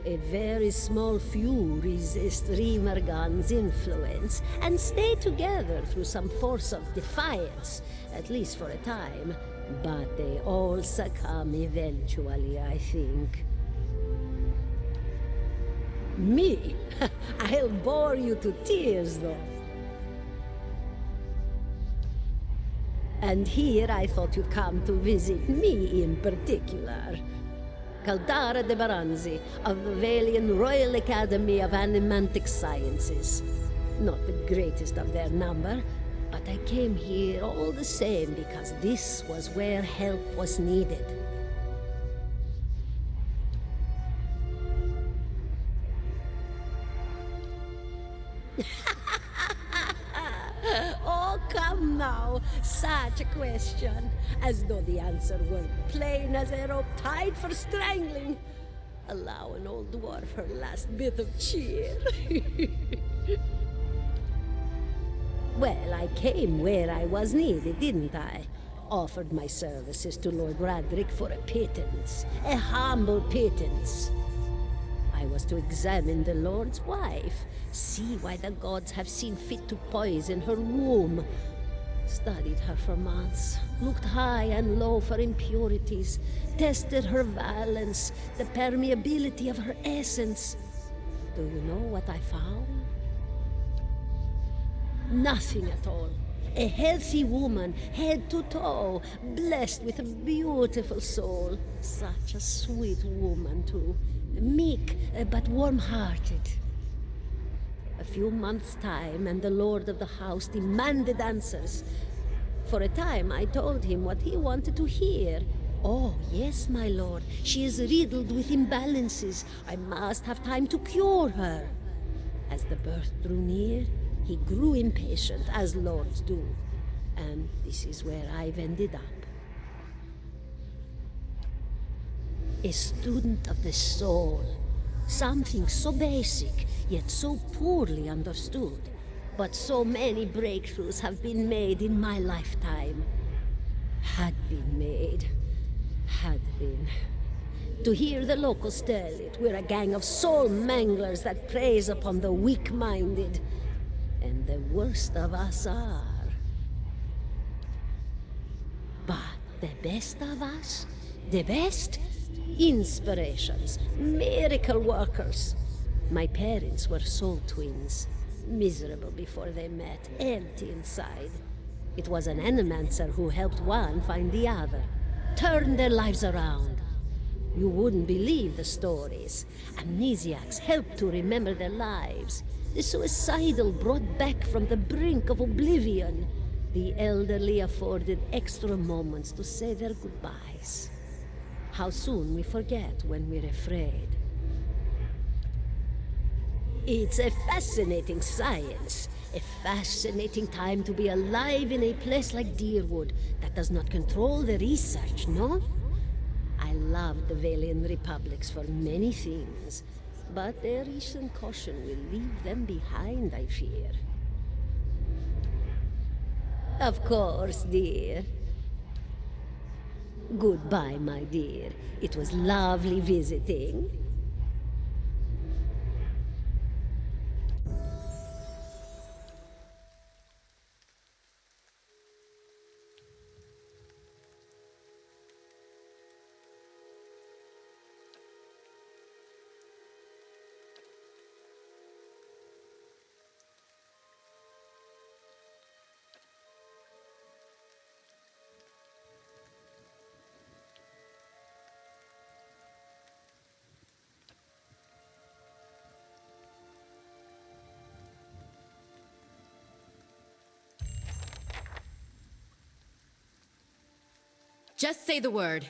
S12: A very small few resist Remergan's influence and stay together through some force of defiance, at least for a time. But they all succumb eventually, I think. Me? I'll bore you to tears, though. And here I thought you'd come to visit me in particular. Caldara de Baranzi, of the Valian Royal Academy of Animantic Sciences. Not the greatest of their number, but I came here all the same because this was where help was needed. Oh, come now. Such a question. As though the answer were plain as a rope tied for strangling. Allow an old dwarf her last bit of cheer. Well, I came where I was needed, didn't I? Offered my services to Lord Radric for a pittance. A humble pittance. I was to examine the Lord's wife, see why the gods have seen fit to poison her womb. Studied her for months, looked high and low for impurities, tested her valence, the permeability of her essence. Do you know what I found? Nothing at all. A healthy woman, head to toe, blessed with a beautiful soul. Such a sweet woman, too. Meek, but warm-hearted. A few months' time, and the lord of the house demanded answers. For a time, I told him what he wanted to hear. Oh, yes, my lord, she is riddled with imbalances. I must have time to cure her. As the birth drew near, he grew impatient, as lords do. And this is where I've ended up. A student of the soul. Something so basic, yet so poorly understood. But so many breakthroughs have been made in my lifetime. Had been made. Had been. To hear the locals tell it, we're a gang of soul manglers that preys upon the weak-minded. And the worst of us are. But the best of us? The best? Inspirations, miracle workers. My parents were soul twins, miserable before they met, empty inside. It was an animancer who helped one find the other, turned their lives around. You wouldn't believe the stories. Amnesiacs helped to remember their lives. The suicidal brought back from the brink of oblivion. The elderly afforded extra moments to say their goodbyes. How soon we forget when we're afraid. It's a fascinating science. A fascinating time to be alive in a place like Deerwood that does not control the research, no? I love the Valian Republics for many things, but their recent caution will leave them behind, I fear. Of course, dear. Goodbye, my dear. It was lovely visiting.
S2: Just say the word.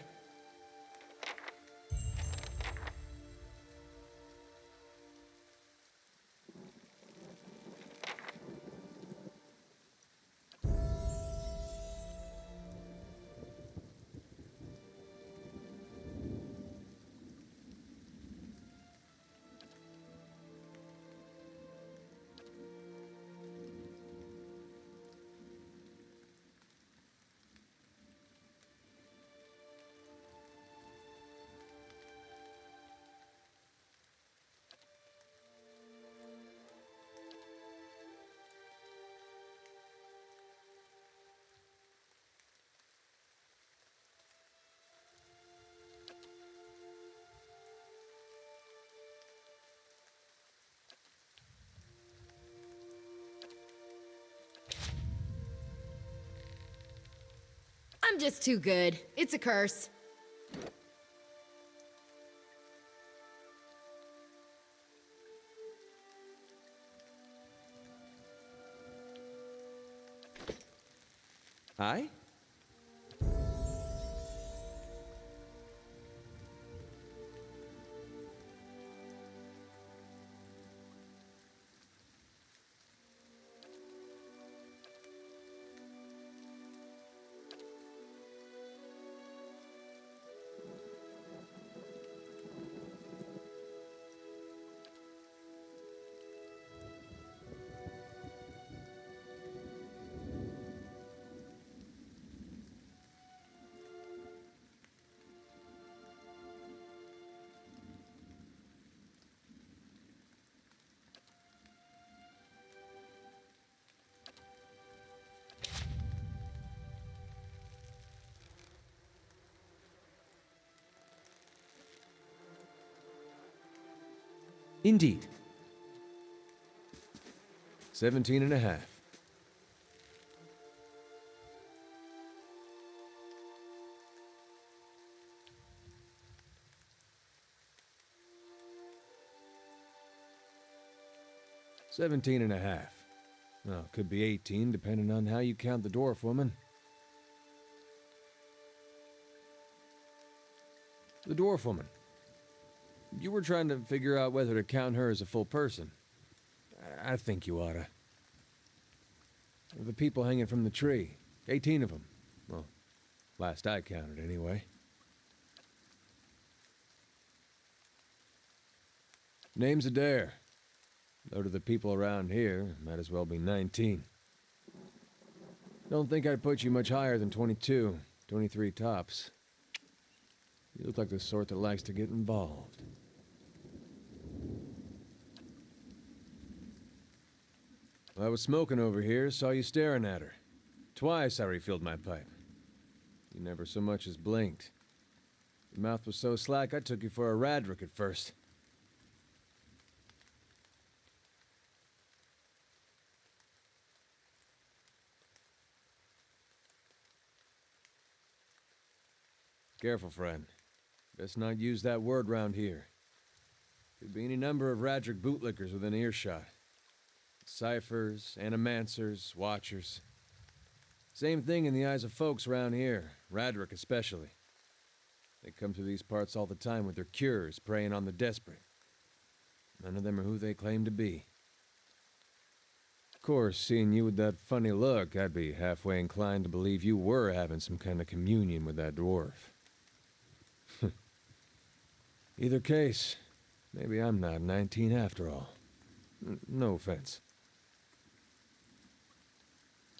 S13: I'm just too good. It's a curse.
S10: Aye? Indeed. 17 and a half. $17 and a half. Well, could be 18, depending on how you count the dwarf woman. The dwarf woman. You were trying to figure out whether to count her as a full person. I think you oughta. The people hanging from the tree. 18 of them. Well, last I counted, anyway. Name's Adair. Though to the people around here, might as well be 19. Don't think I'd put you much higher than 22, 23 tops. You look like the sort that likes to get involved. I was smoking over here, saw you staring at her. Twice I refilled my pipe. You never so much as blinked. Your mouth was so slack I took you for a Radric at first. Careful, friend. Best not use that word round here. Could be any number of Radric bootlickers within earshot. Ciphers, animancers, watchers. Same thing in the eyes of folks around here, Radric especially. They come through these parts all the time with their cures, preying on the desperate. None of them are who they claim to be. Of course, seeing you with that funny look, I'd be halfway inclined to believe you were having some kind of communion with that dwarf. Either case, maybe I'm not 19 after all. No offense.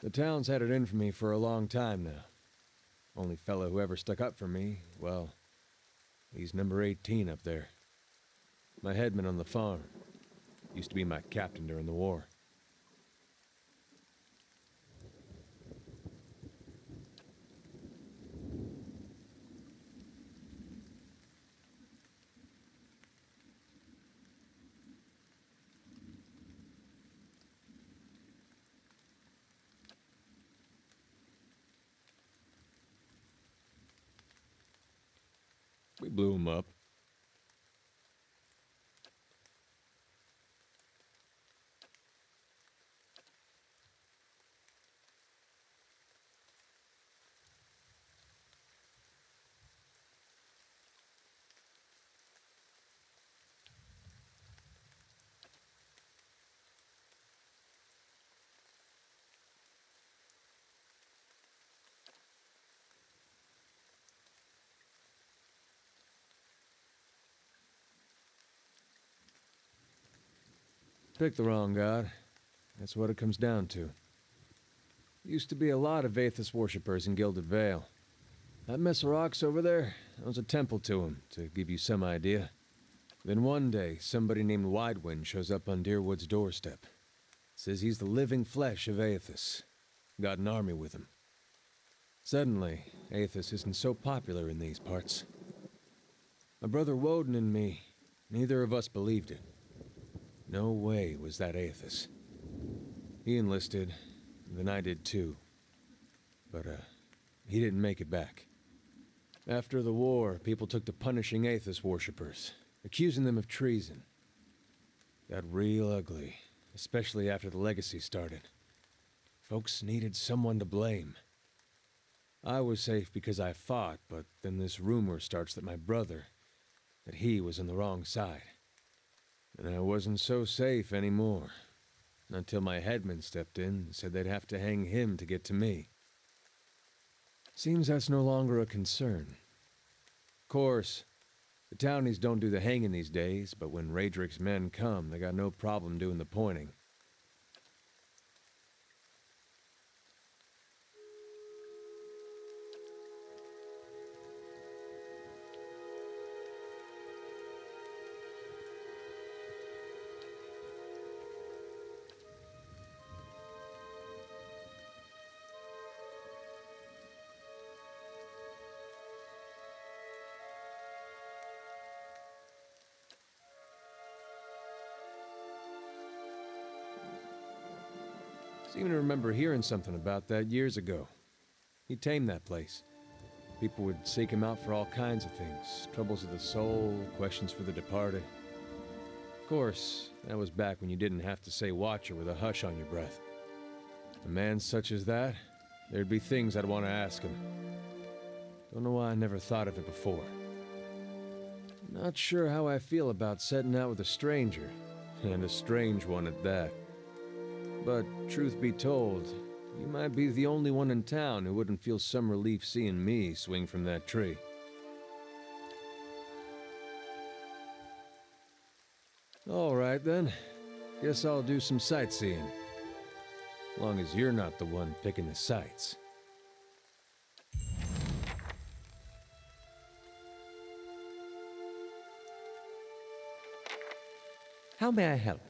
S10: The town's had it in for me for a long time now. Only fellow who ever stuck up for me, well, he's number 18 up there. My headman on the farm. Used to be my captain during the war. We blew him up. Picked the wrong god. That's what it comes down to. Used to be a lot of Aethys worshippers in Gilded Vale. That mess of rocks over there, that was a temple to him, to give you some idea. Then one day, somebody named Widewind shows up on Deerwood's doorstep. Says he's the living flesh of Aethys. Got an army with him. Suddenly, Aethys isn't so popular in these parts. My brother Woden and me, neither of us believed it. No way was that Aethys. He enlisted, then I did too. But, he didn't make it back. After the war, people took to punishing Aethys worshippers, accusing them of treason. Got real ugly, especially after the legacy started. Folks needed someone to blame. I was safe because I fought, but then this rumor starts that my brother, that he was on the wrong side. And I wasn't so safe anymore. Until my headman stepped in and said they'd have to hang him to get to me. Seems that's no longer a concern. Of course, the townies don't do the hanging these days, but when Raedric's men come, they got no problem doing the pointing. Seem to remember hearing something about that years ago. He tamed that place. People would seek him out for all kinds of things. Troubles of the soul, questions for the departed. Of course, that was back when you didn't have to say Watcher with a hush on your breath. A man such as that, there'd be things I'd want to ask him. Don't know why I never thought of it before. Not sure how I feel about setting out with a stranger, and a strange one at that. But, truth be told, you might be the only one in town who wouldn't feel some relief seeing me swing from that tree. All right, then. Guess I'll do some sightseeing. Long as you're not the one picking the sights.
S7: How may I help?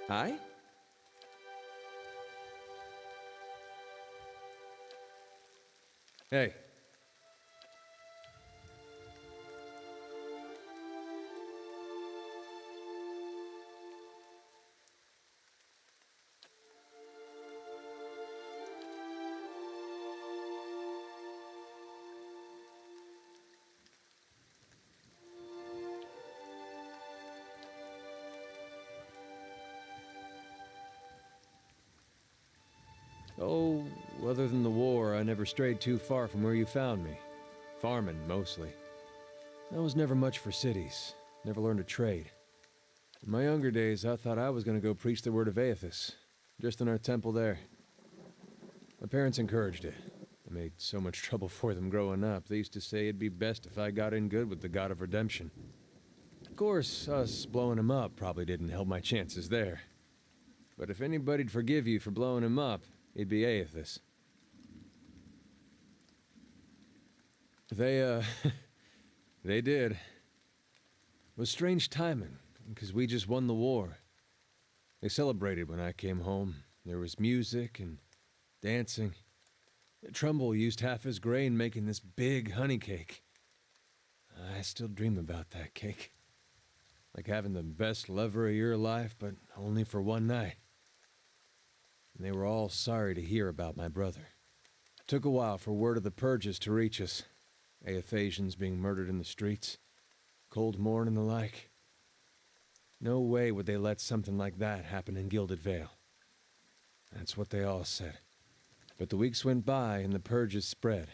S7: Hi?
S10: Hey. Oh, other than the war, I never strayed too far from where you found me. Farming, mostly. I was never much for cities. Never learned a trade. In my younger days, I thought I was going to go preach the word of Aethys. Just in our temple there. My parents encouraged it. I made so much trouble for them growing up. They used to say it'd be best if I got in good with the God of Redemption. Of course, us blowing him up probably didn't help my chances there. But if anybody'd forgive you for blowing him up, it'd be Aethys. They did. It was strange timing, because we just won the war. They celebrated when I came home. There was music and dancing. Trumbull used half his grain making this big honey cake. I still dream about that cake. Like having the best lover of your life, but only for one night. And they were all sorry to hear about my brother. Took a while for word of the purges to reach us. Aethasians being murdered in the streets. Cold morn and the like. No way would they let something like that happen in Gilded Vale. That's what they all said. But the weeks went by and the purges spread.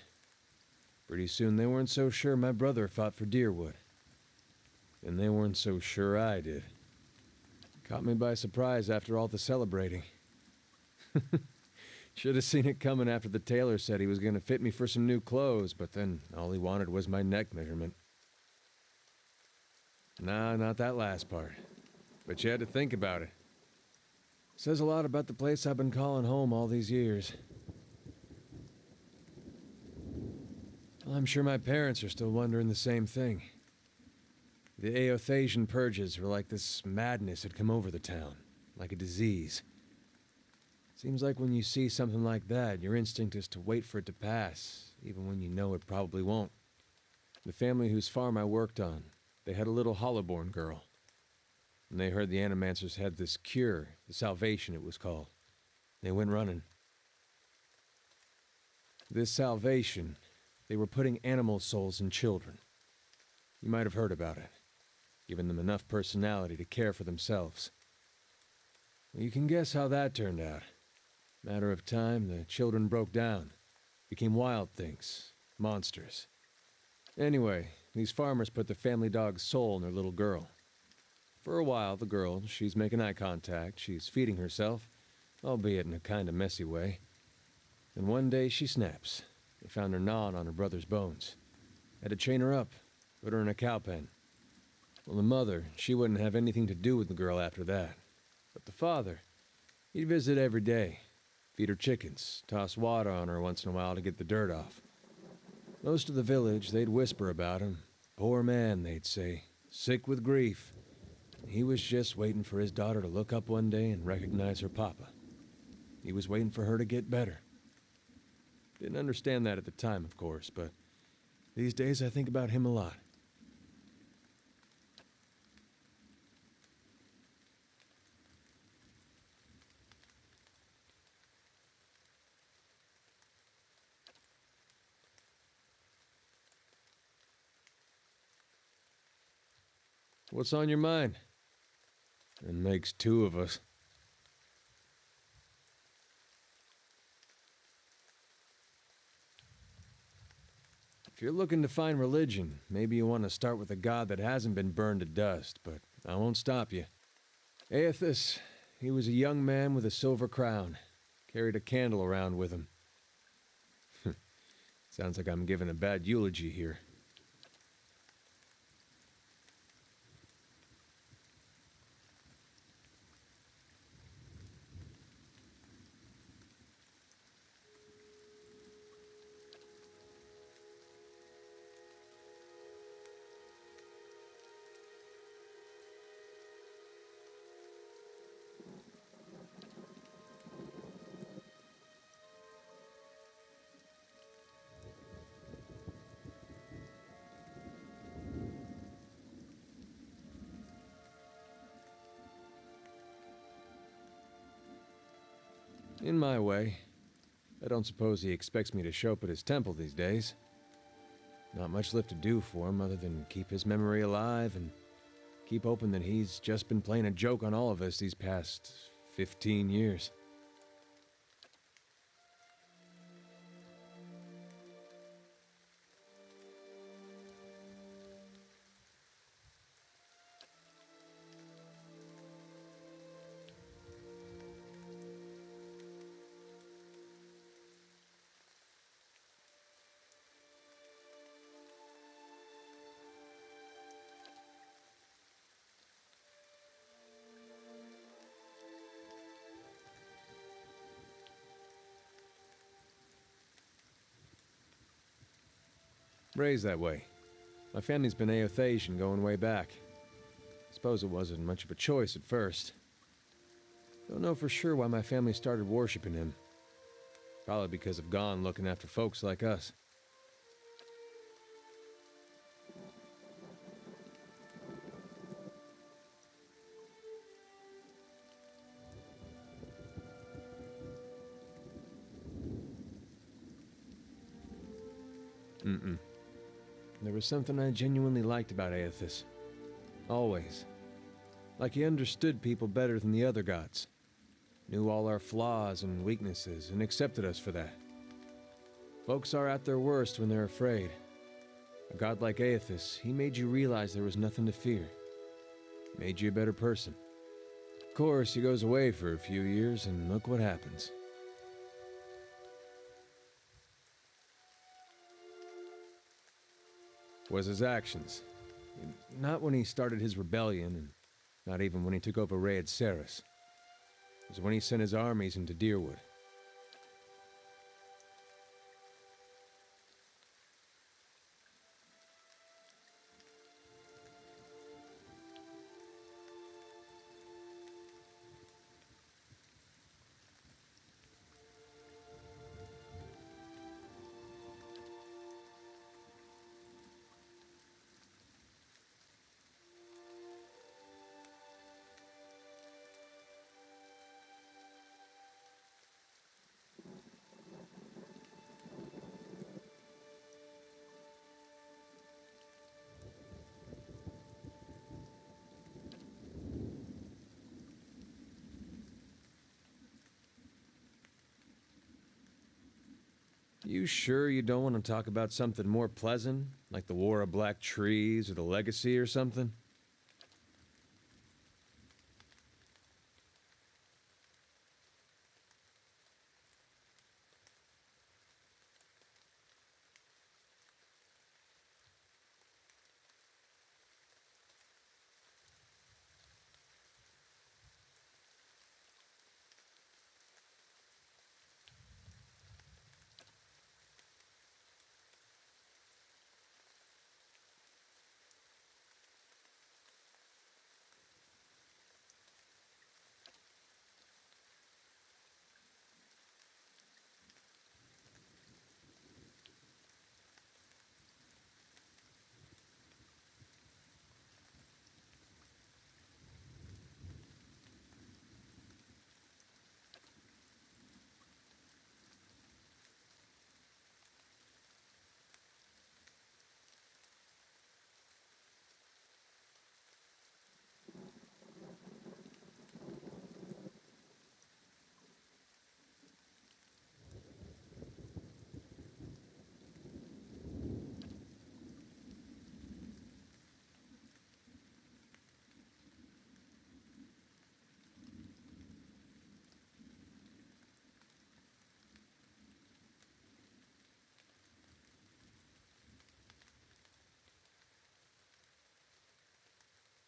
S10: Pretty soon they weren't so sure my brother fought for Deerwood. And they weren't so sure I did. Caught me by surprise after all the celebrating. Should have seen it coming after the tailor said he was going to fit me for some new clothes, but then all he wanted was my neck measurement. Nah, not that last part. But you had to think about it. Says a lot about the place I've been calling home all these years. Well, I'm sure my parents are still wondering the same thing. The Aothasian purges were like this madness had come over the town, like a disease. Seems like when you see something like that, your instinct is to wait for it to pass, even when you know it probably won't. The family whose farm I worked on, they had a little hollowborn girl. And they heard the Animancers had this cure, the salvation it was called. They went running. This salvation, they were putting animal souls in children. You might have heard about it, giving them enough personality to care for themselves. Well, you can guess how that turned out. Matter of time, the children broke down, became wild things, monsters. Anyway, these farmers put the family dog's soul in their little girl. For a while, the girl, she's making eye contact, she's feeding herself, albeit in a kind of messy way. And one day she snaps. They found her gnawing on her brother's bones. Had to chain her up, put her in a cow pen. Well, the mother, she wouldn't have anything to do with the girl after that. But the father, he'd visit every day. Feed her chickens, toss water on her once in a while to get the dirt off. Most of the village, they'd whisper about him. Poor man, they'd say, sick with grief. He was just waiting for his daughter to look up one day and recognize her papa. He was waiting for her to get better. Didn't understand that at the time, of course, but these days I think about him a lot. What's on your mind? It makes two of us. If you're looking to find religion, maybe you want to start with a god that hasn't been burned to dust, but I won't stop you. Aethys, he was a young man with a silver crown. Carried a candle around with him. Sounds like I'm giving a bad eulogy here. In my way. I don't suppose he expects me to show up at his temple these days. Not much left to do for him other than keep his memory alive and keep hoping that he's just been playing a joke on all of us these past 15 years. Raised that way. My family's been Aothasian going way back. Suppose it wasn't much of a choice at first. Don't know for sure why my family started worshipping him. Probably because of Gon looking after folks like us. There was something I genuinely liked about Aethys. Always. Like he understood people better than the other gods. Knew all our flaws and weaknesses and accepted us for that. Folks are at their worst when they're afraid. A god like Aethys, he made you realize there was nothing to fear. Made you a better person. Of course, he goes away for a few years, and look what happens. Was his actions. Not when he started his rebellion, and not even when he took over Raed Saris. It was when he sent his armies into Deerwood. You sure you don't want to talk about something more pleasant? Like the War of Black Trees or the Legacy or something?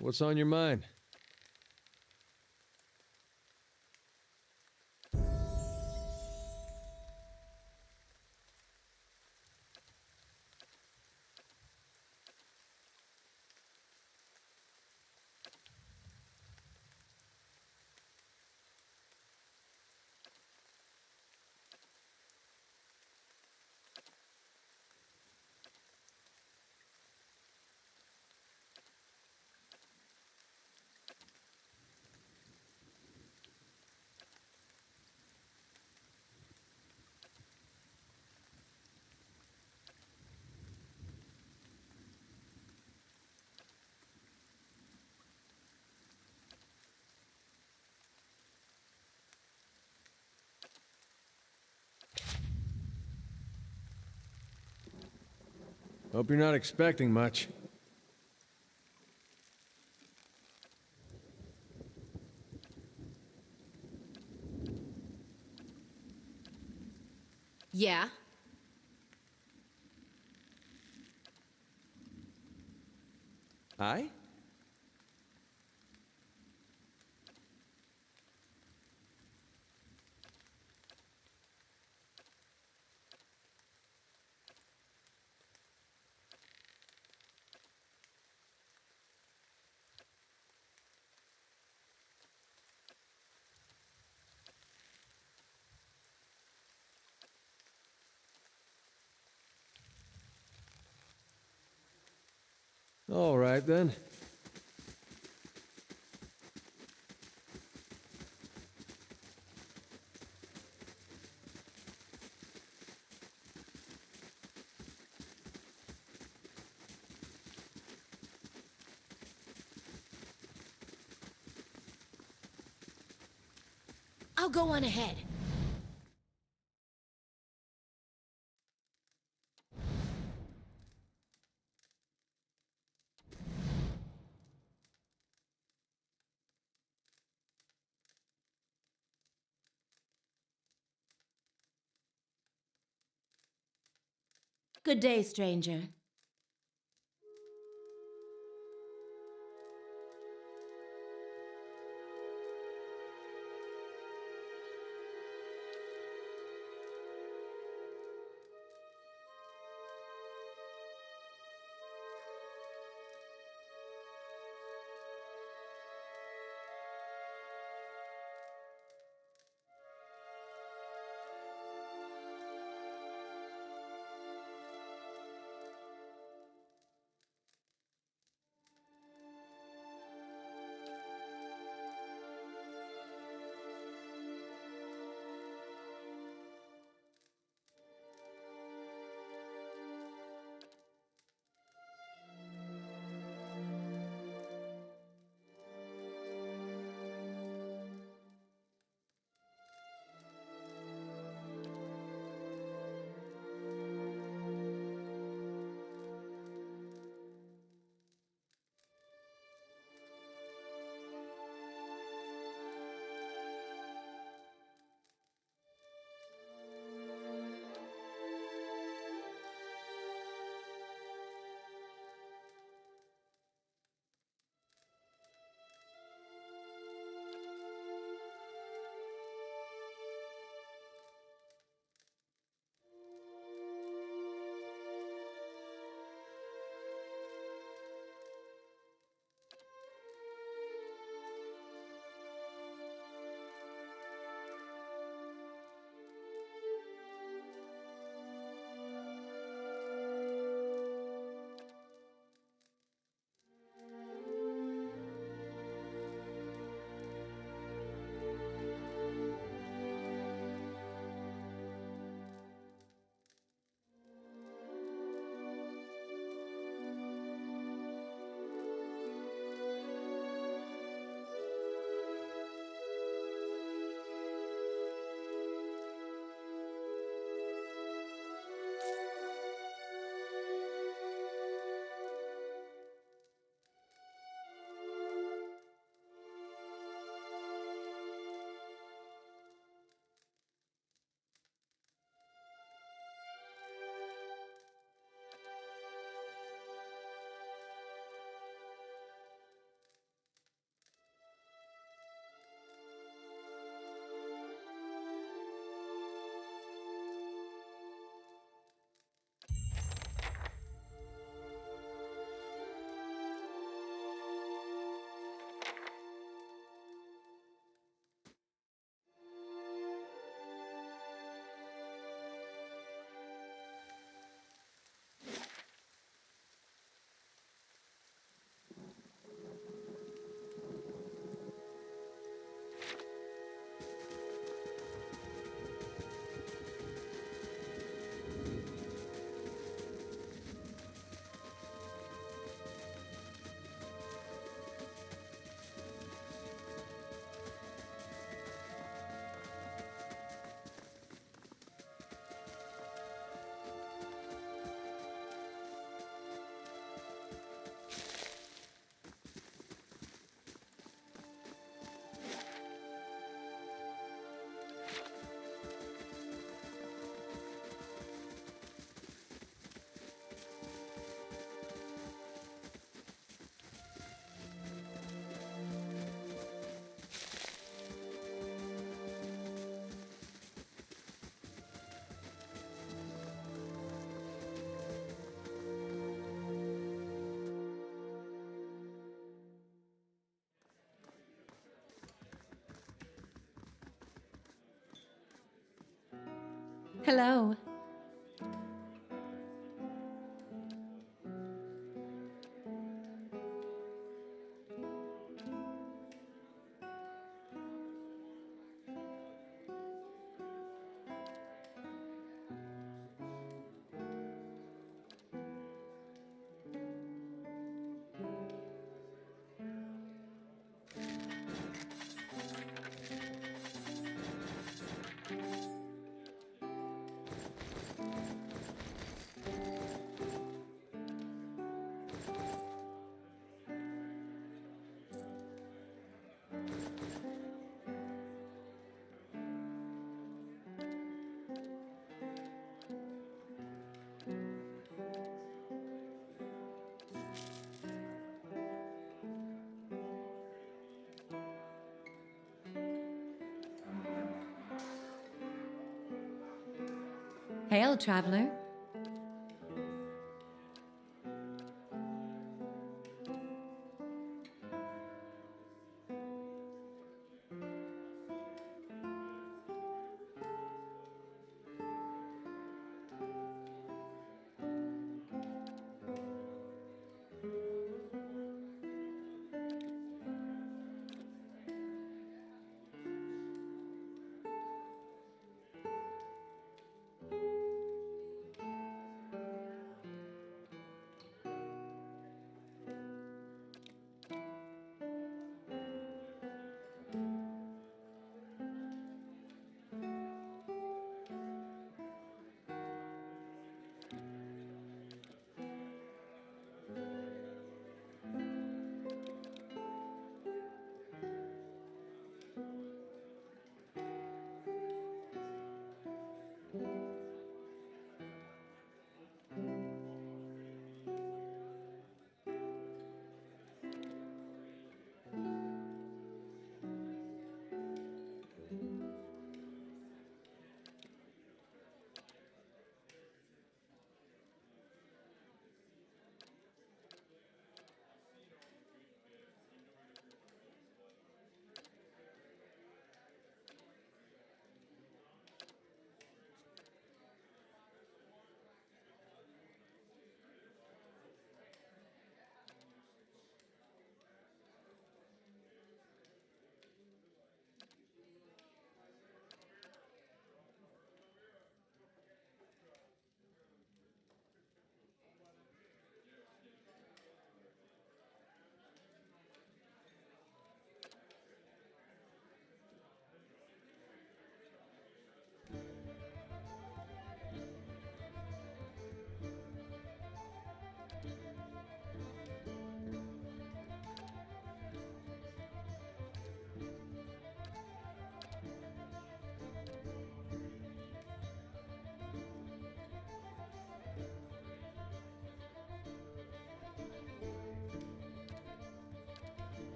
S10: What's on your mind? Hope you're not expecting much.
S13: Yeah?
S10: Aye? All right, then.
S4: I'll go on ahead.
S11: Good day, stranger. Hello. Hail, traveler.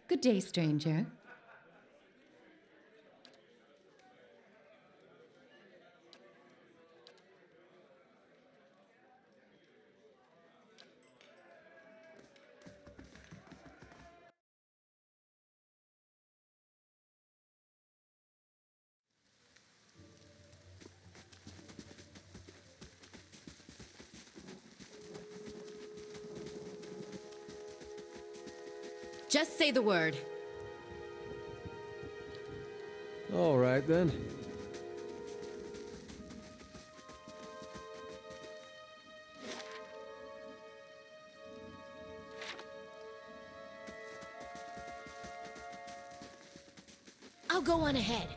S11: Good day, stranger.
S13: Just say the word.
S10: All right, then.
S13: I'll go on ahead.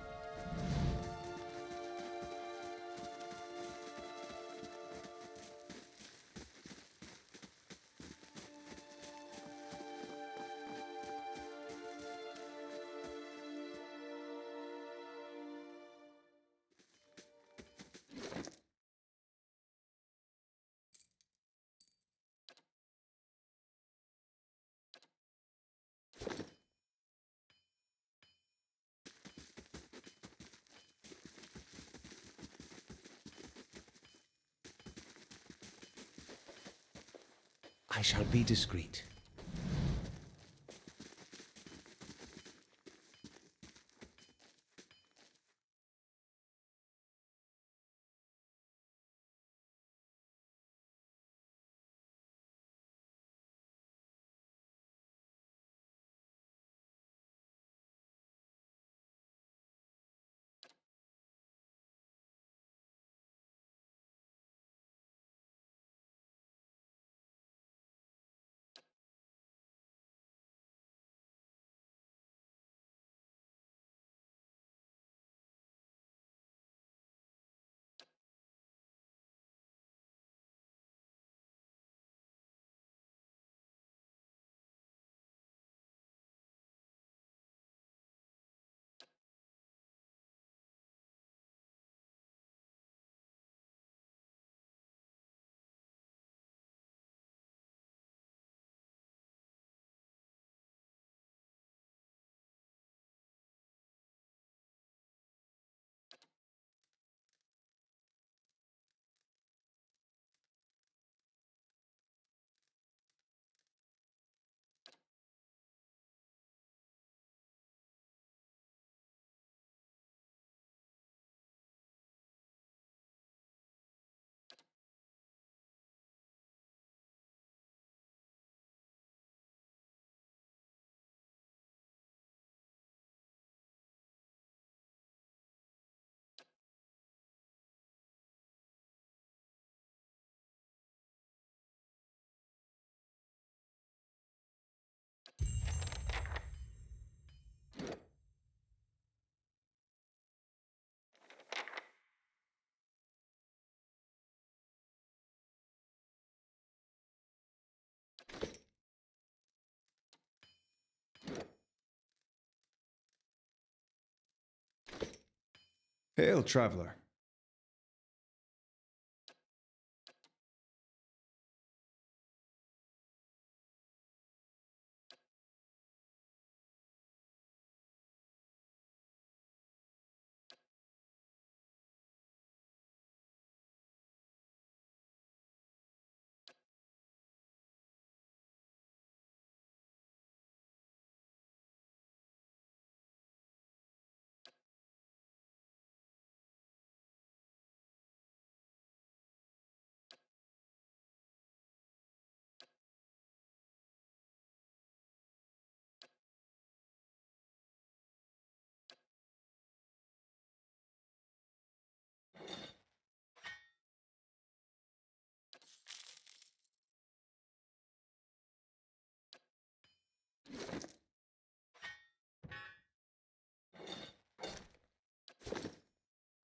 S1: I shall be discreet.
S5: Hail, traveler.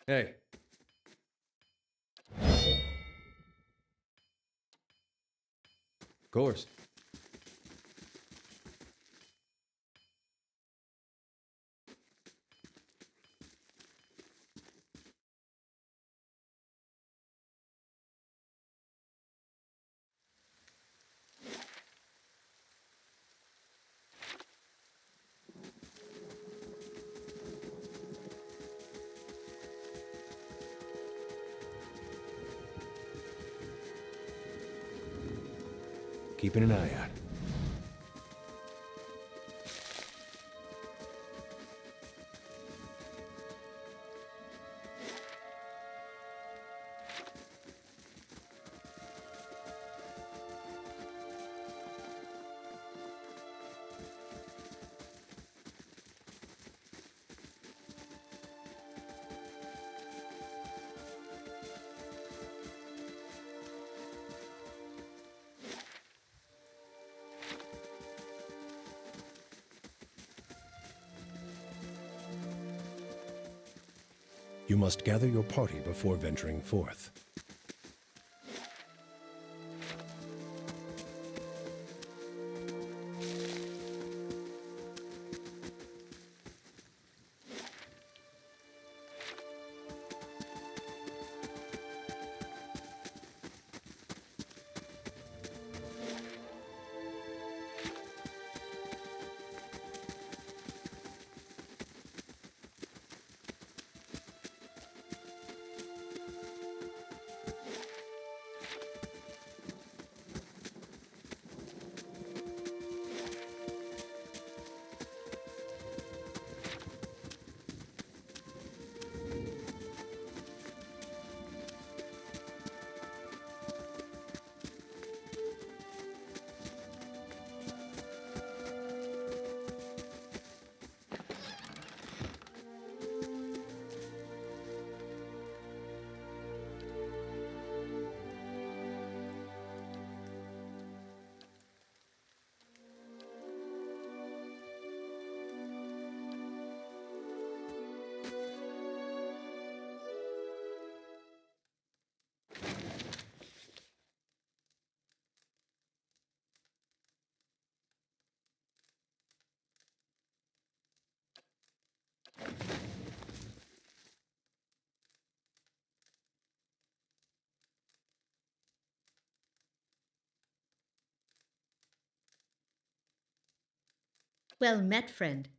S10: Hey. Of course. Keeping an eye out.
S1: You must gather your party before venturing forth.
S11: Well met, friend.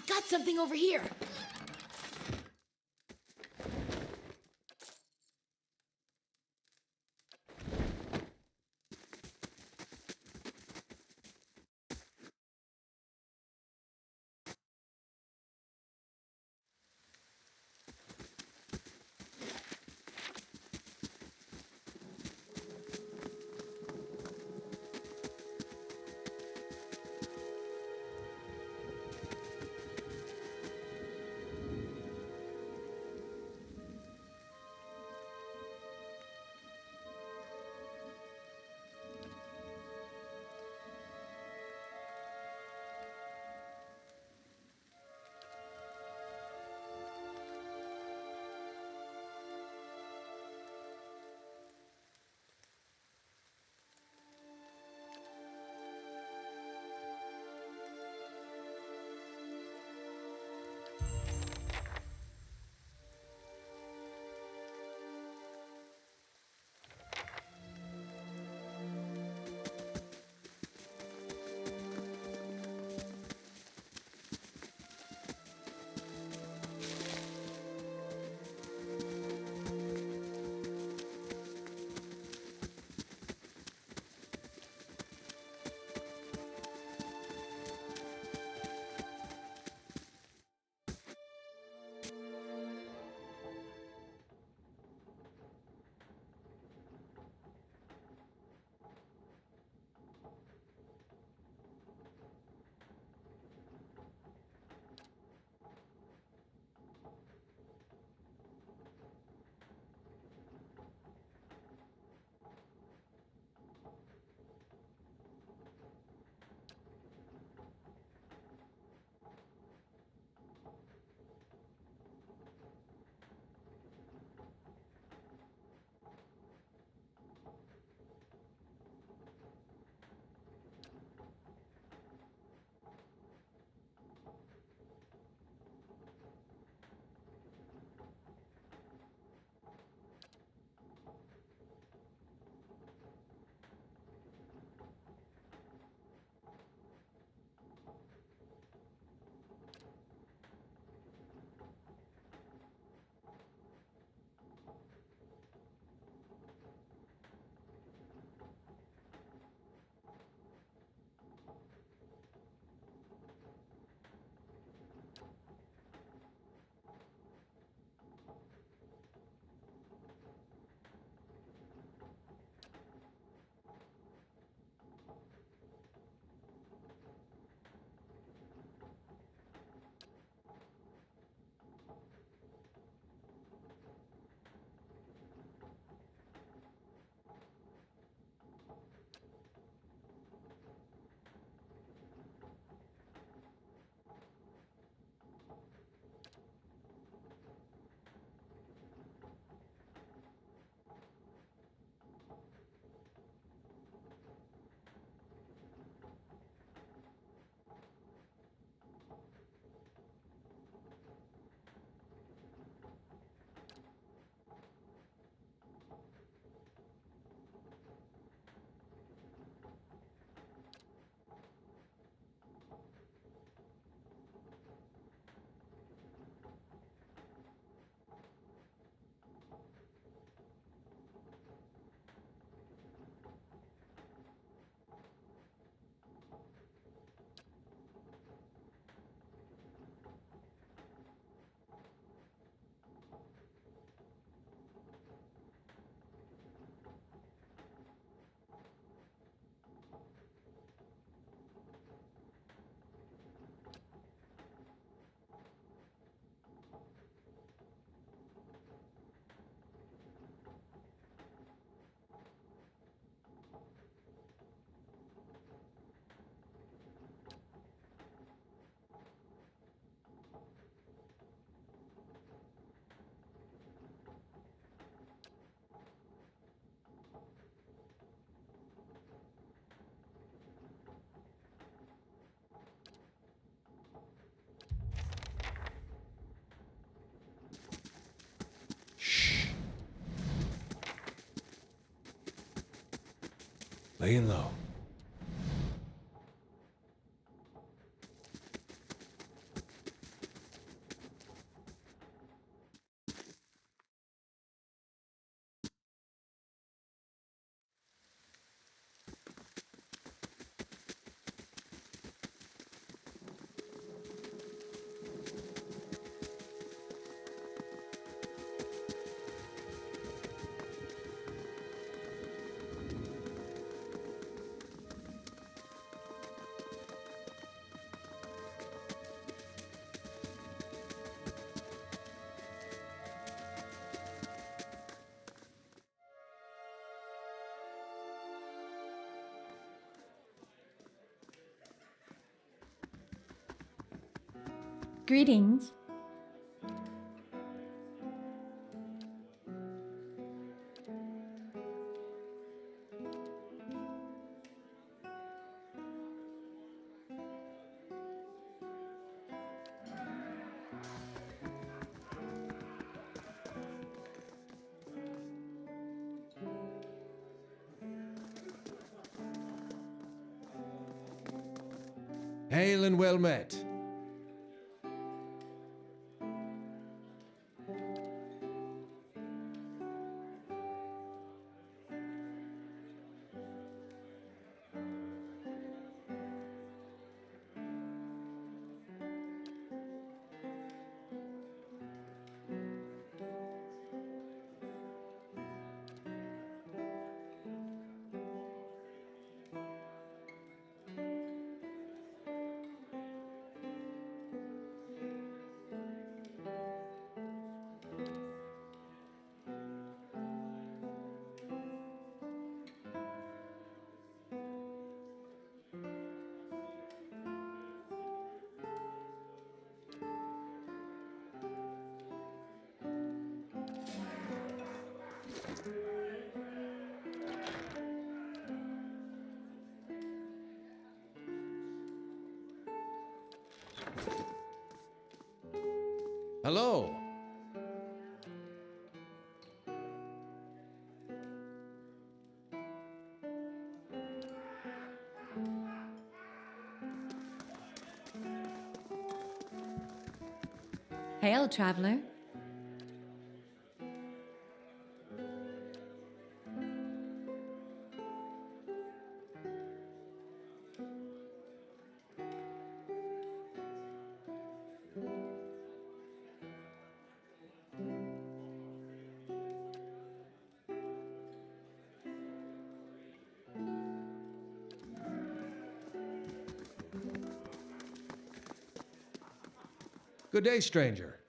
S13: Got something over here.
S3: Laying low.
S14: Greetings.
S10: Hail and well met. Hello.
S14: Hail, traveler.
S10: Good day, stranger.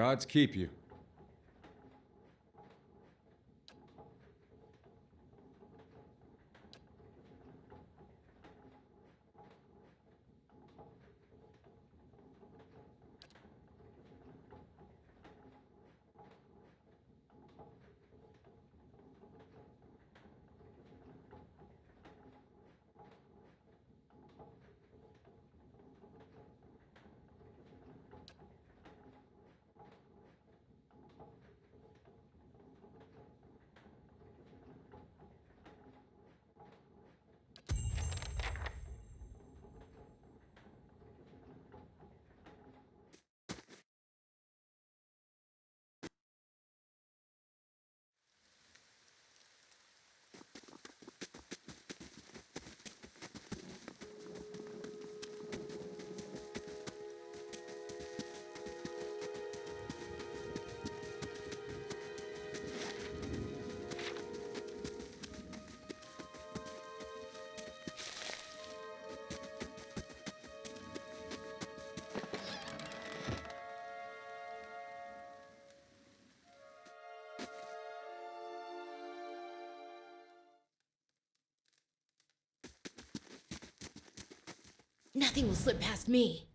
S10: Gods keep you.
S13: Nothing will slip past me.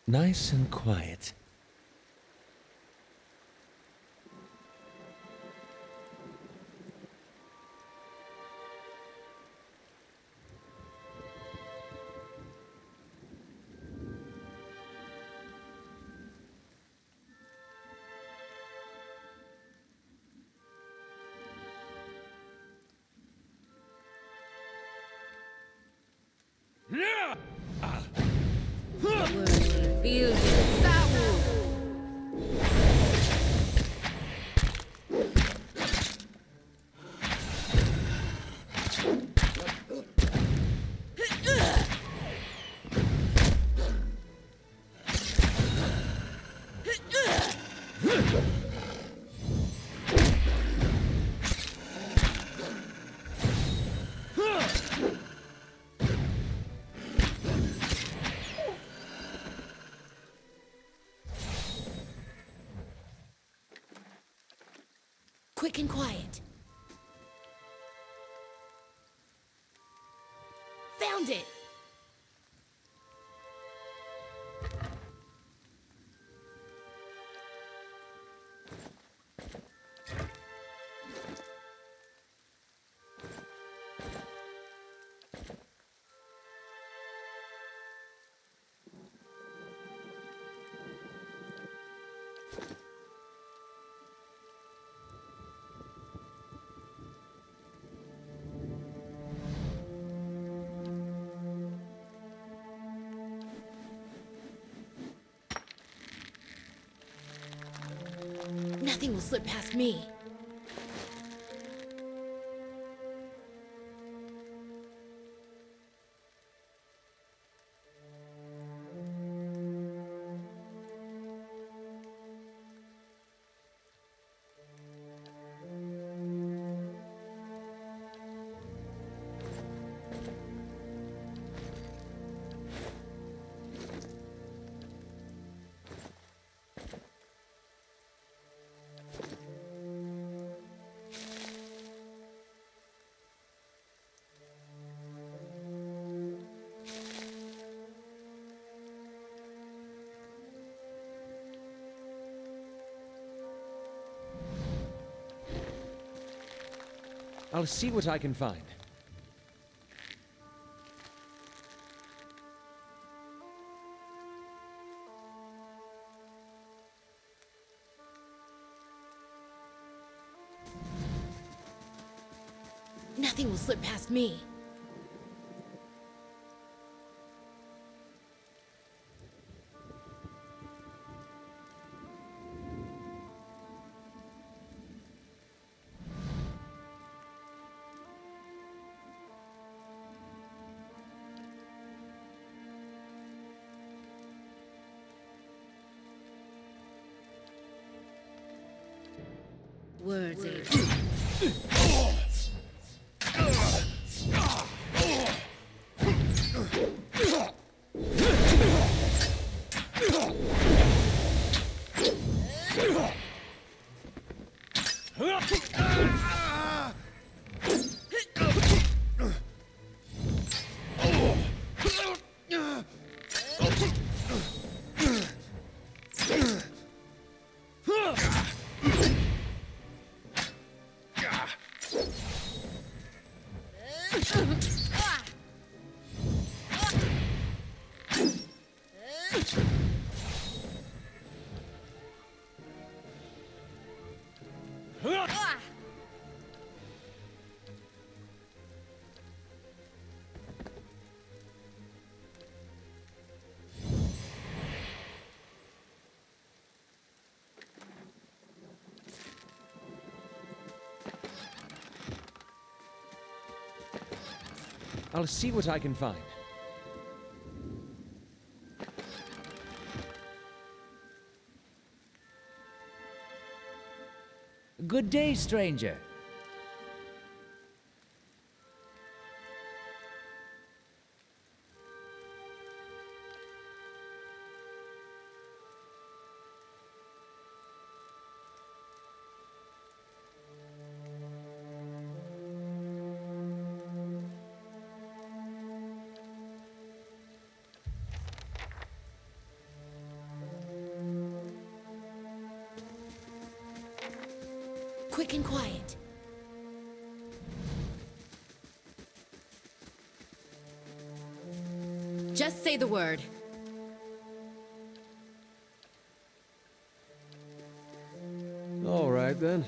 S10: Nice and quiet.
S13: Feel it. Foul. Quick and quiet. Found it! Nothing will slip past me.
S10: I'll see what I can find.
S13: Nothing will slip past me. Words ain't.
S10: I'll see what I can find.
S14: Good day, stranger.
S13: Quick and quiet. Just say the word.
S10: All right, then.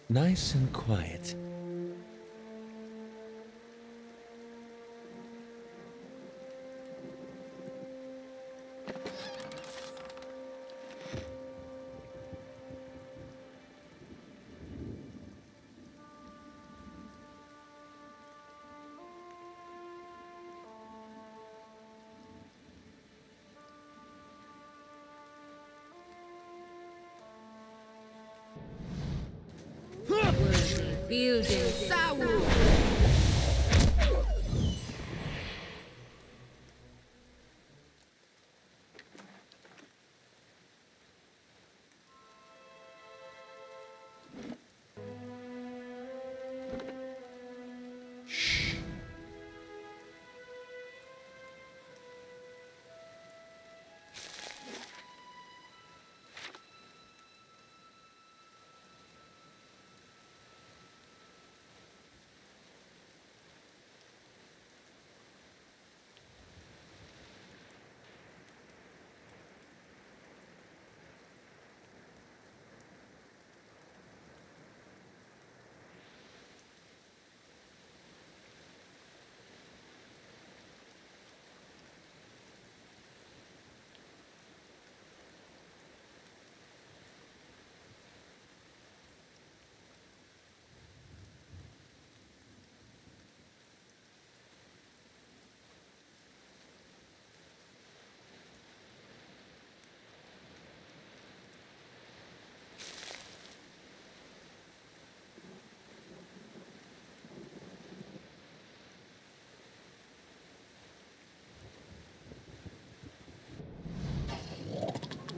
S10: Nice and quiet.
S2: Building.
S13: Sawu!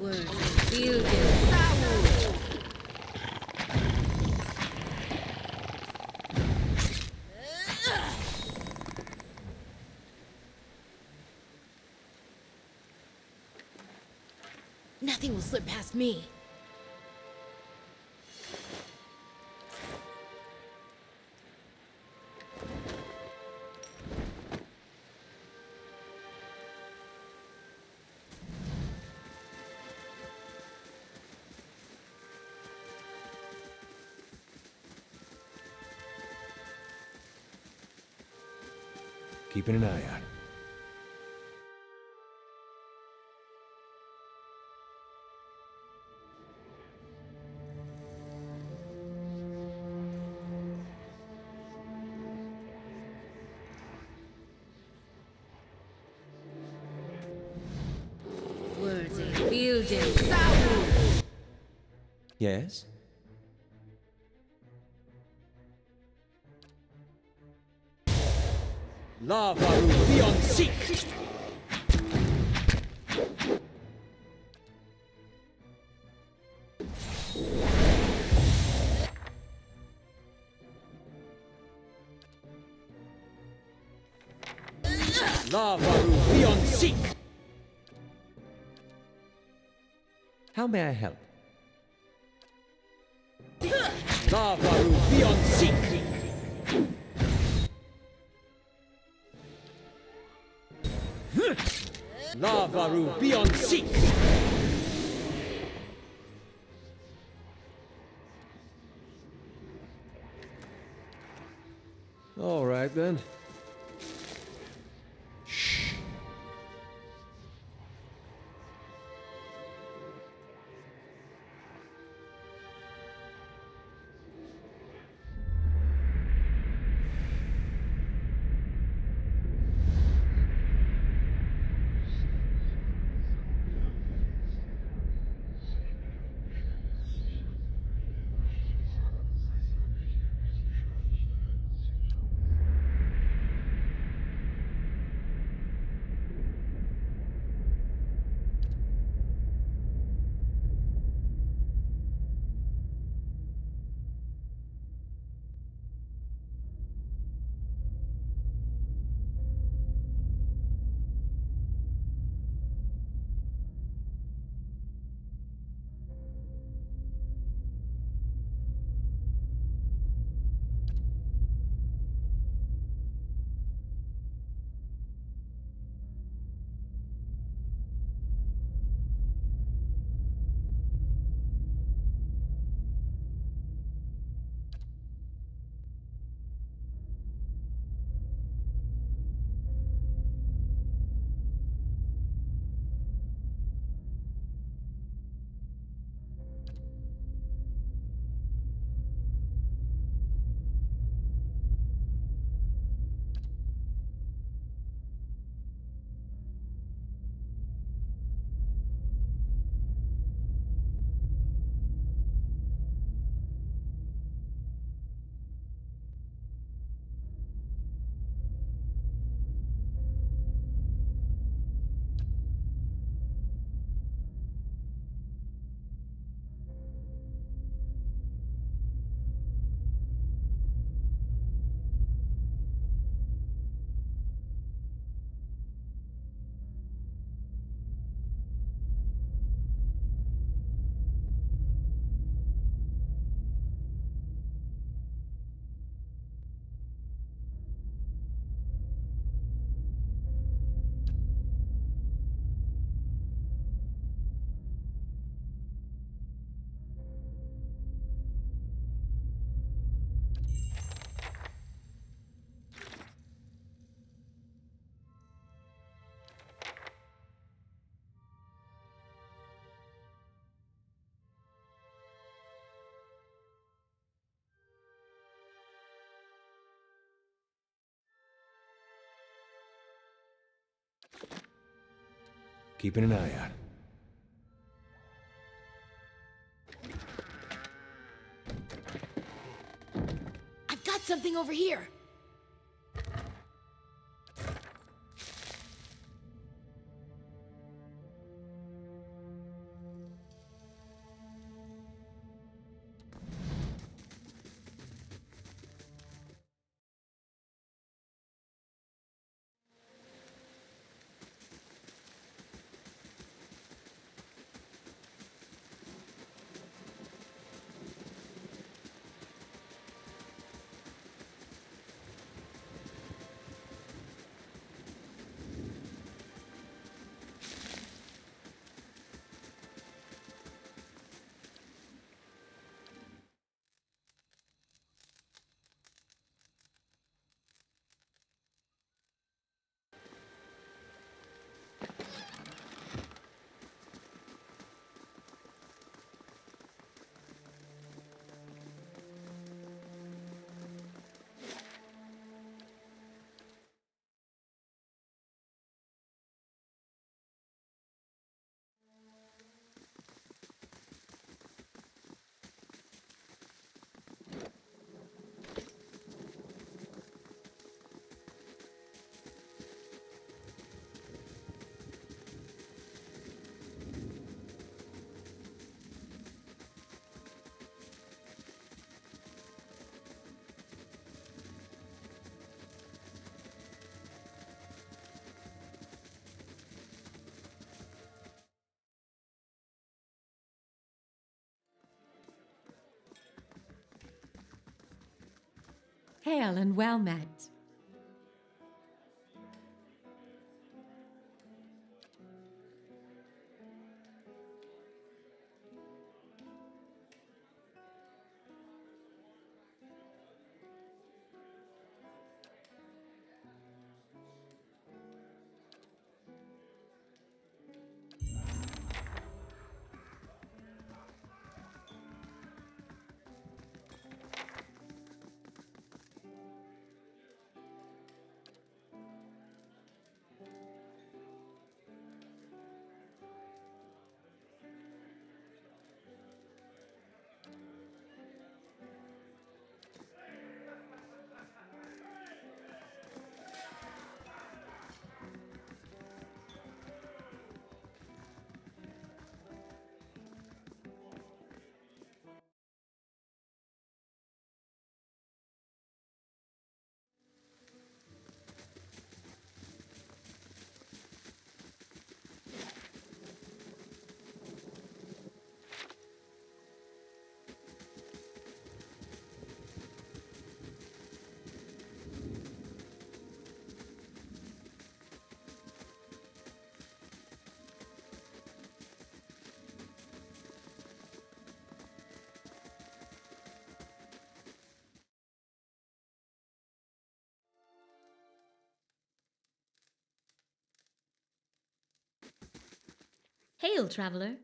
S2: Words. Building.
S13: Nothing will slip past me.
S10: Keeping an eye out.
S2: Words. Building. Sawu!
S10: Yes? Lava beyond seek! Lava beyond seek! How may I help? Lava beyond seek! Lava beyond seek! All right, then. Keeping an eye out.
S13: I've got something over here.
S15: Hail and well met.
S11: Hail, traveler.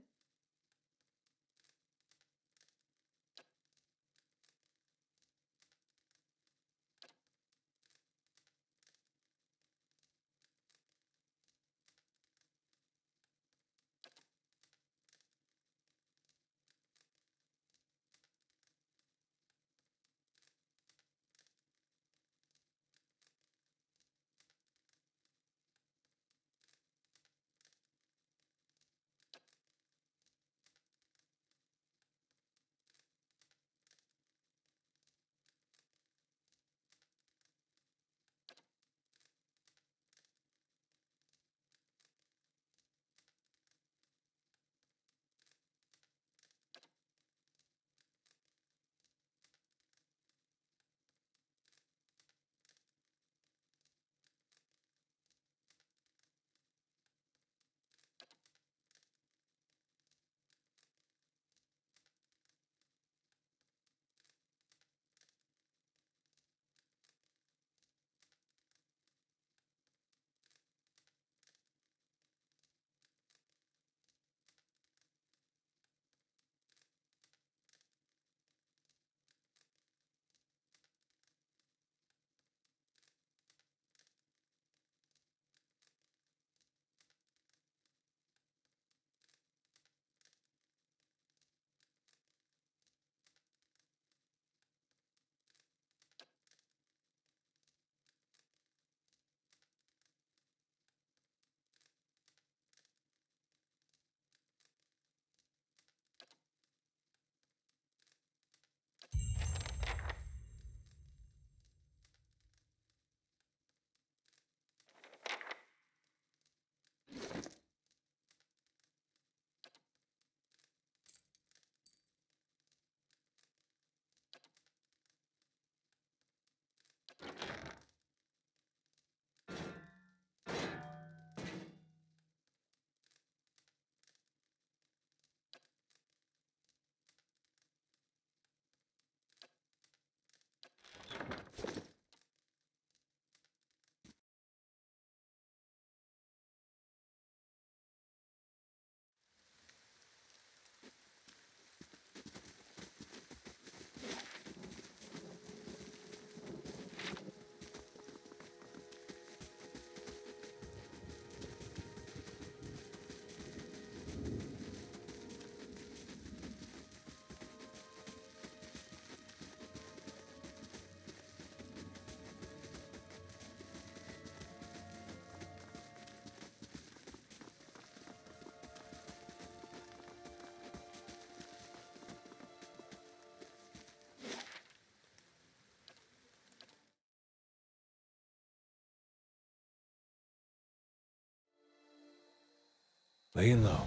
S3: Laying low.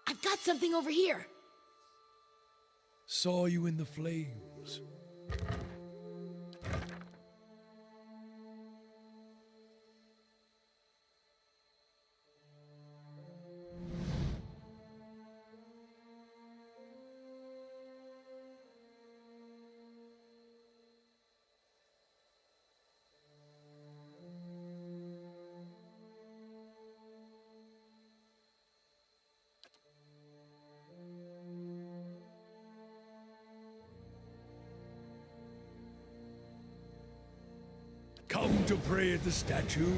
S13: I've got something over here.
S3: Saw you in the flames. Come to pray at the statue?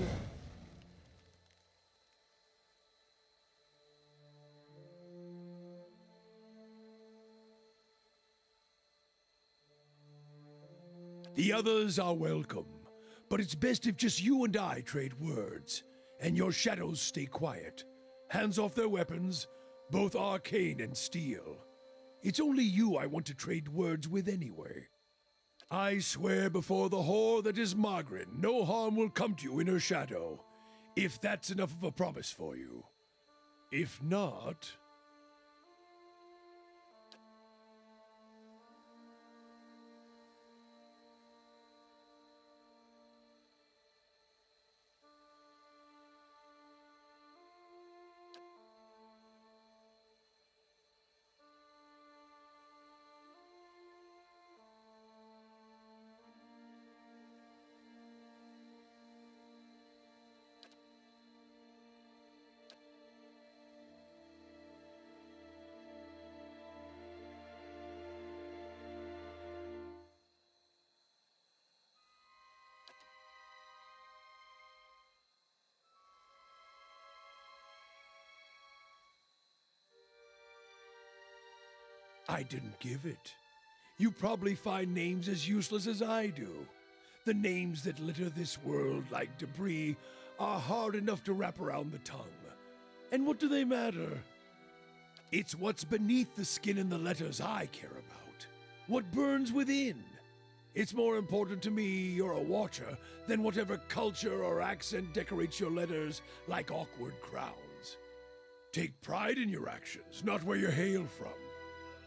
S3: The others are welcome, but it's best if just you and I trade words, and your shadows stay quiet. Hands off their weapons, both arcane and steel. It's only you I want to trade words with anyway. I swear before the whore that is Margaret, no harm will come to you in her shadow, if that's enough of a promise for you. If not, I didn't give it. You probably find names as useless as I do. The names that litter this world like debris are hard enough to wrap around the tongue. And what do they matter? It's what's beneath the skin and the letters I care about. What burns within. It's more important to me you're a watcher than whatever culture or accent decorates your letters like awkward crowns. Take pride in your actions, not where you hail from,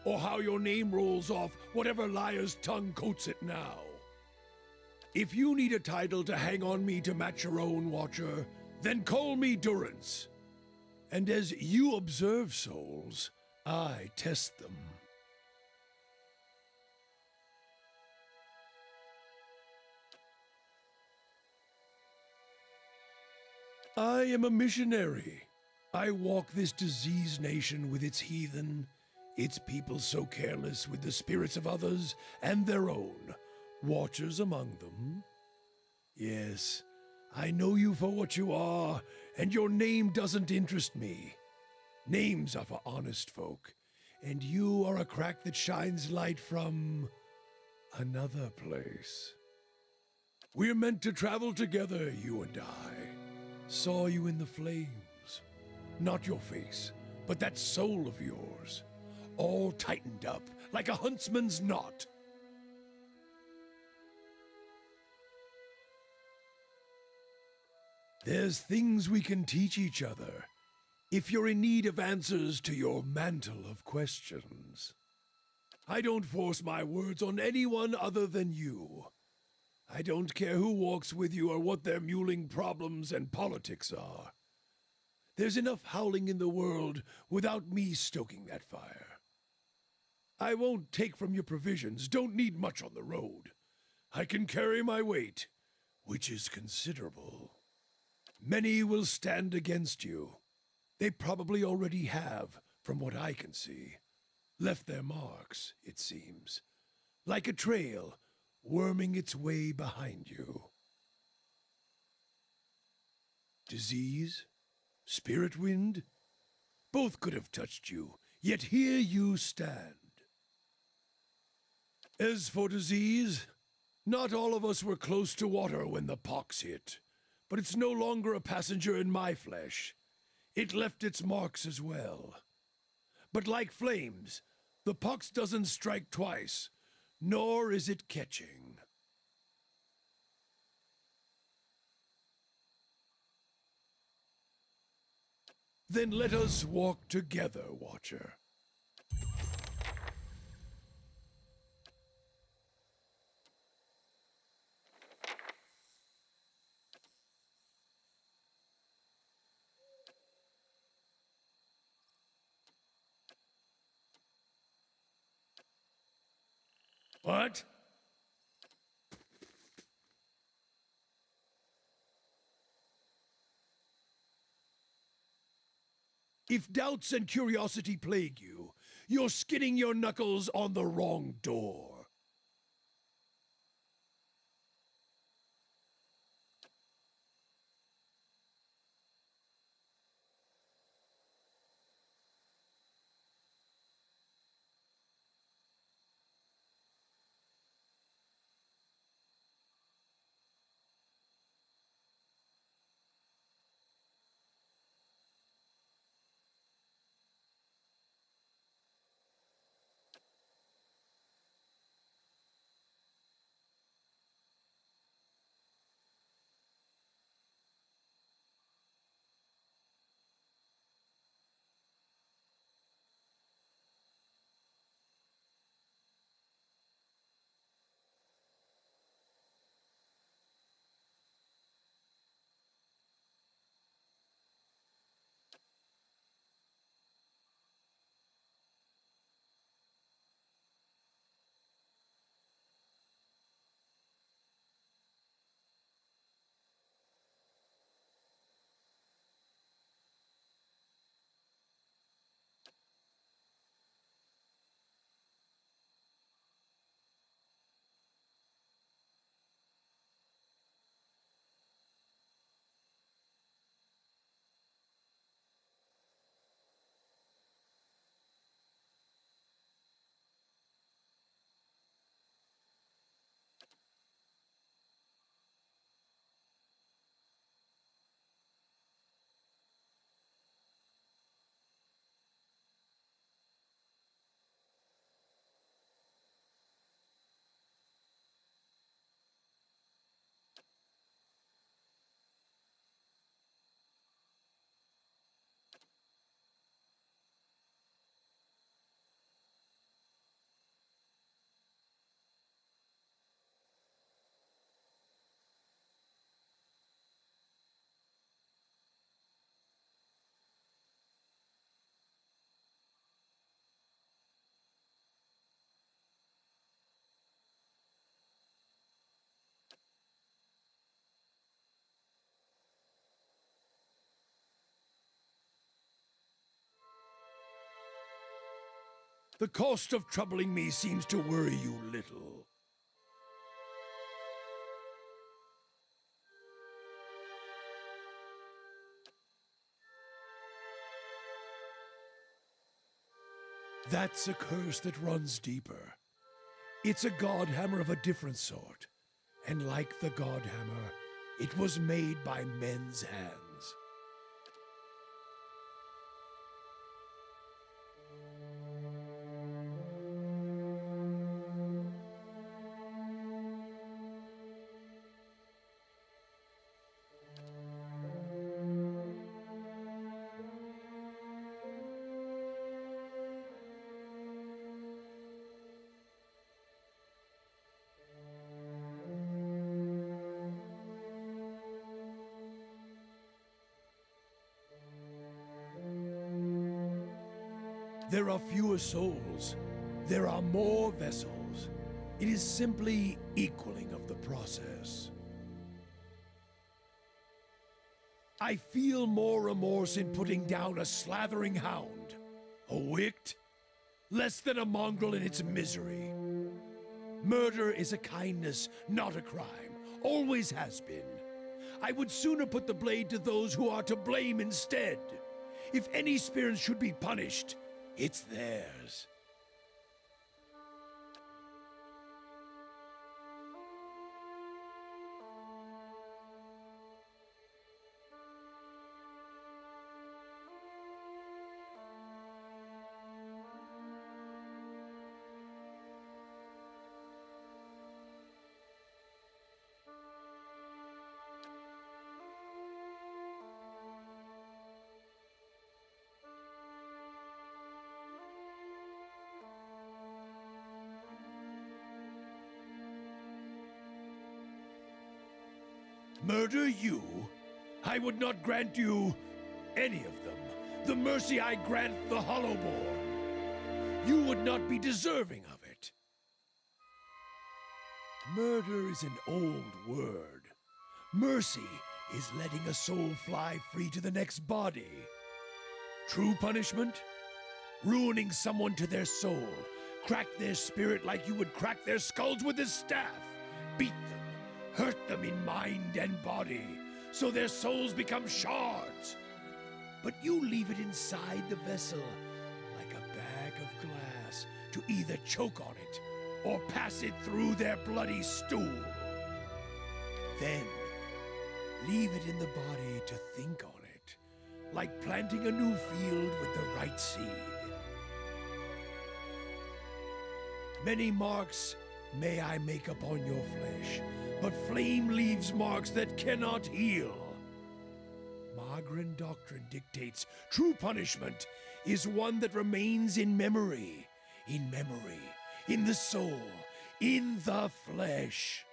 S3: or how your name rolls off whatever liar's tongue coats it now. If you need a title to hang on me to match your own, Watcher, then call me Durance. And as you observe souls, I test them. I am a missionary. I walk this diseased nation with its heathen, its people so careless with the spirits of others and their own, watchers among them. Yes, I know you for what you are, and your name doesn't interest me. Names are for honest folk, and you are a crack that shines light from another place. We're meant to travel together, you and I. Saw you in the flames. Not your face, but that soul of yours, all tightened up like a huntsman's knot. There's things we can teach each other, if you're in need of answers to your mantle of questions. I don't force my words on anyone other than you. I don't care who walks with you or what their mewling problems and politics are. There's enough howling in the world without me stoking that fire. I won't take from your provisions, don't need much on the road. I can carry my weight, which is considerable. Many will stand against you. They probably already have, from what I can see. Left their marks, it seems. Like a trail, worming its way behind you. Disease? Spirit wind? Both could have touched you, yet here you stand. As for disease, not all of us were close to water when the pox hit, but it's no longer a passenger in my flesh. It left its marks as well. But like flames, the pox doesn't strike twice, nor is it catching. Then let us walk together, Watcher. What? If doubts and curiosity plague you, you're skinning your knuckles on the wrong door. The cost of troubling me seems to worry you little. That's a curse that runs deeper. It's a god hammer of a different sort. And like the god hammer, it was made by men's hands. There are fewer souls. There are more vessels. It is simply equaling of the process. I feel more remorse in putting down a slathering hound. A wict? Less than a mongrel in its misery. Murder is a kindness, not a crime. Always has been. I would sooner put the blade to those who are to blame instead. If any spirit should be punished, it's theirs. Murder you? I would not grant you any of them. The mercy I grant the Hollowborn. You would not be deserving of it. Murder is an old word. Mercy is letting a soul fly free to the next body. True punishment? Ruining someone to their soul. Crack their spirit like you would crack their skulls with a staff. Beat them. Hurt them in mind and body, so their souls become shards. But you leave it inside the vessel, like a bag of glass, to either choke on it, or pass it through their bloody stool. Then, leave it in the body to think on it, like planting a new field with the right seed. Many marks may I make upon your flesh, but flame leaves marks that cannot heal. Magran doctrine dictates true punishment is one that remains in memory, in the soul, in the flesh.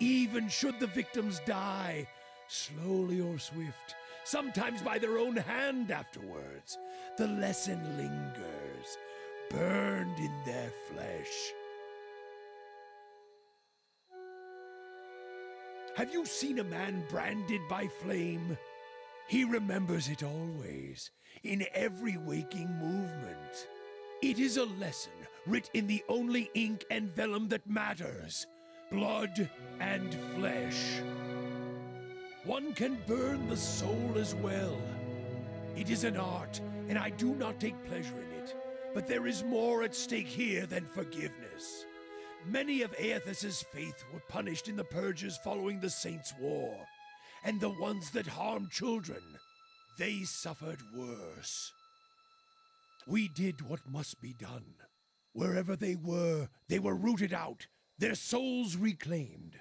S3: Even should the victims die, slowly or swift, sometimes by their own hand afterwards, the lesson lingers, burned in their flesh. Have you seen a man branded by flame? He remembers it always, in every waking movement. It is a lesson writ in the only ink and vellum that matters, blood and flesh. One can burn the soul as well. It is an art, and I do not take pleasure in it, but there is more at stake here than forgiveness. Many of Aethus's faith were punished in the purges following the Saints' War, and the ones that harmed children, they suffered worse. We did what must be done. Wherever they were rooted out, their souls reclaimed.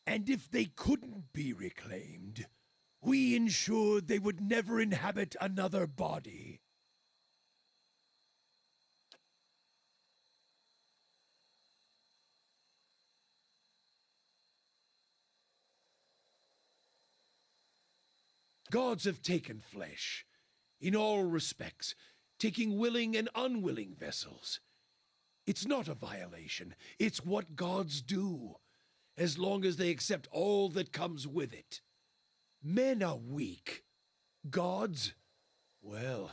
S3: And if they couldn't be reclaimed, we ensured they would never inhabit another body. Gods have taken flesh, in all respects, taking willing and unwilling vessels. It's not a violation, it's what gods do, as long as they accept all that comes with it. Men are weak. Gods, well,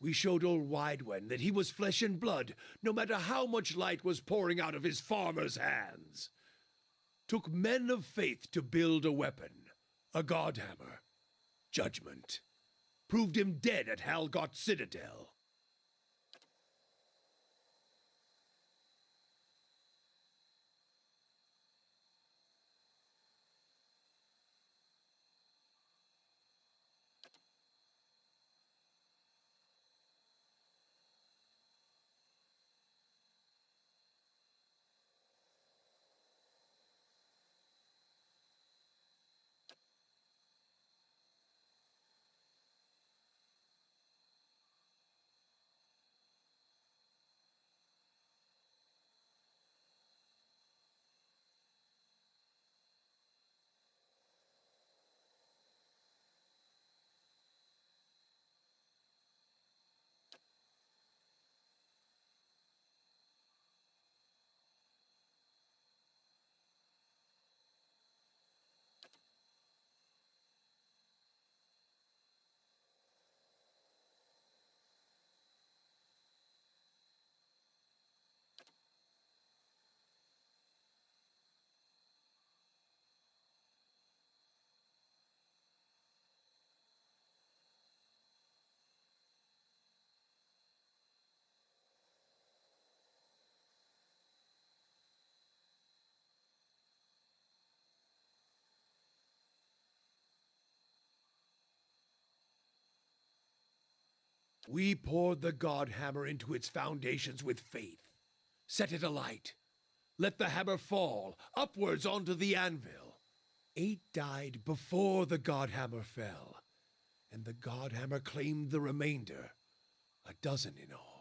S3: We showed old Widewen that he was flesh and blood, no matter how much light was pouring out of his farmer's hands. Took men of faith to build a weapon, a godhammer. Judgment. Proved him dead at Halgot Citadel. We poured the godhammer into its foundations with faith. Set it alight. Let the hammer fall, upwards onto the anvil. 8 died before the godhammer fell, and the godhammer claimed the remainder, 12 in all.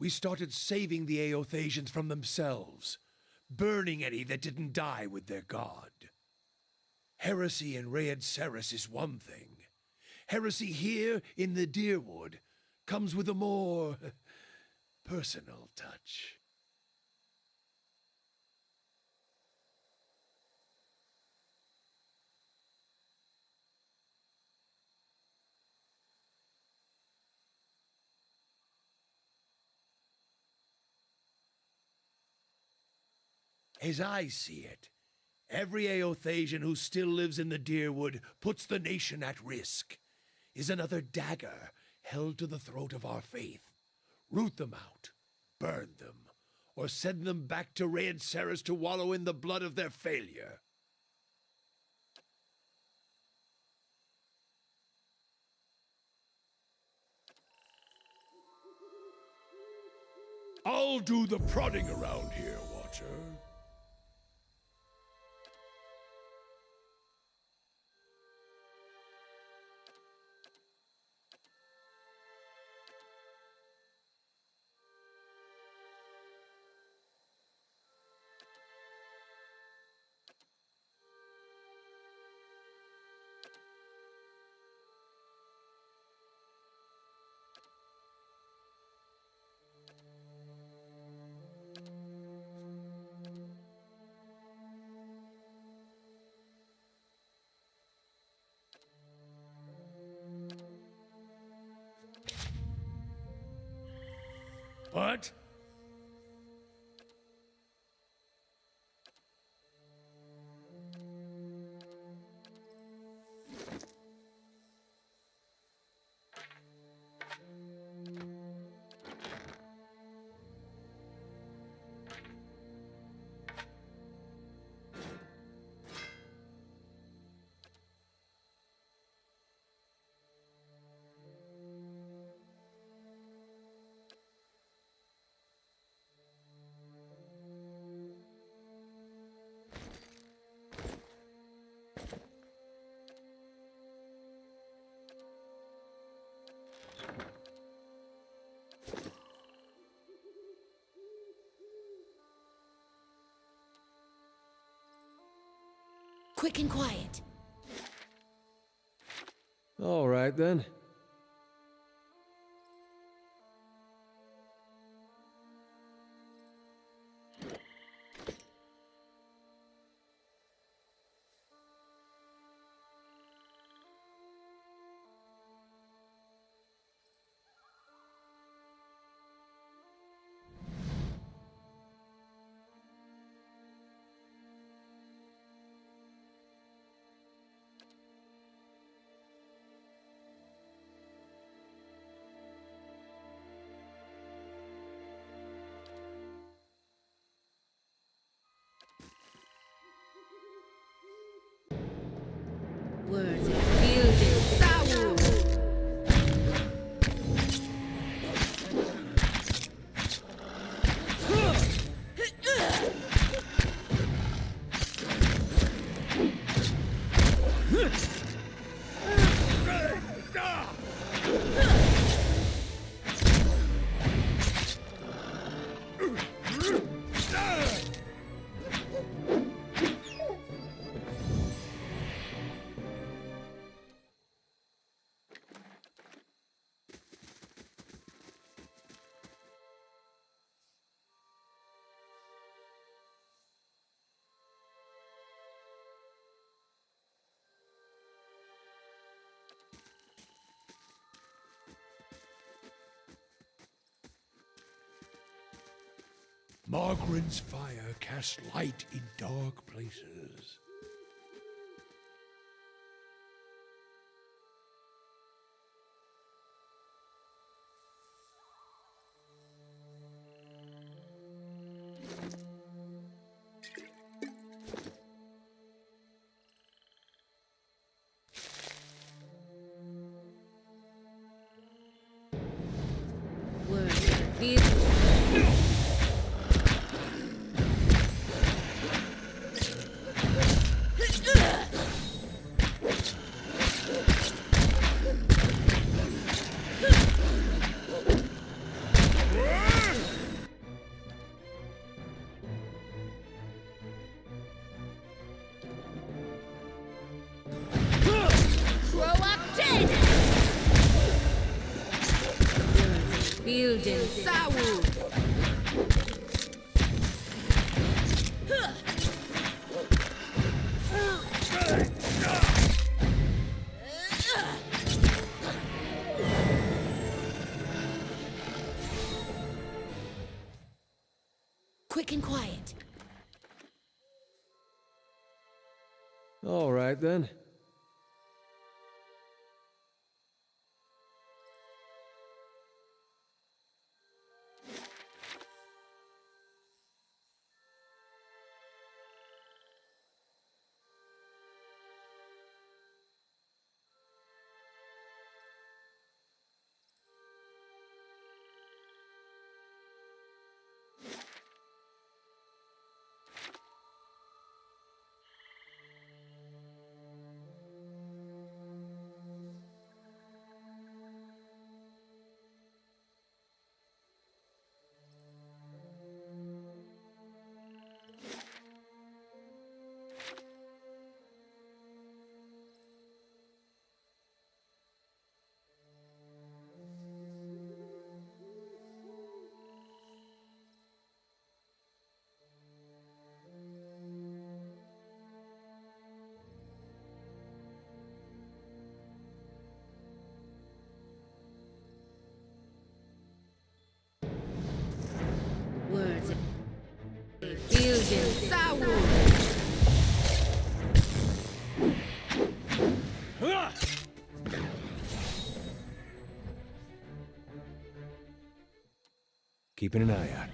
S3: We started saving the Aothasians from themselves, burning any that didn't die with their god. Heresy in Raed Ceres is one thing. Heresy here in the Deerwood comes with a more personal touch. As I see it, every Aothasian who still lives in the Deerwood puts the nation at risk, is another dagger held to the throat of our faith. Root them out, burn them, or send them back to Raed Ceres to wallow in the blood of their failure. I'll do the prodding around here, Watcher. What?
S13: Quick and quiet.
S10: All right, then.
S2: Words and building. Sawu!
S3: Margaret's fire casts light in dark places.
S2: Words and building. Throw up dead! Words and building. Sawu!
S13: Quick and quiet.
S10: All right, then.
S2: Words and building. Sawu!
S10: Keeping an eye out.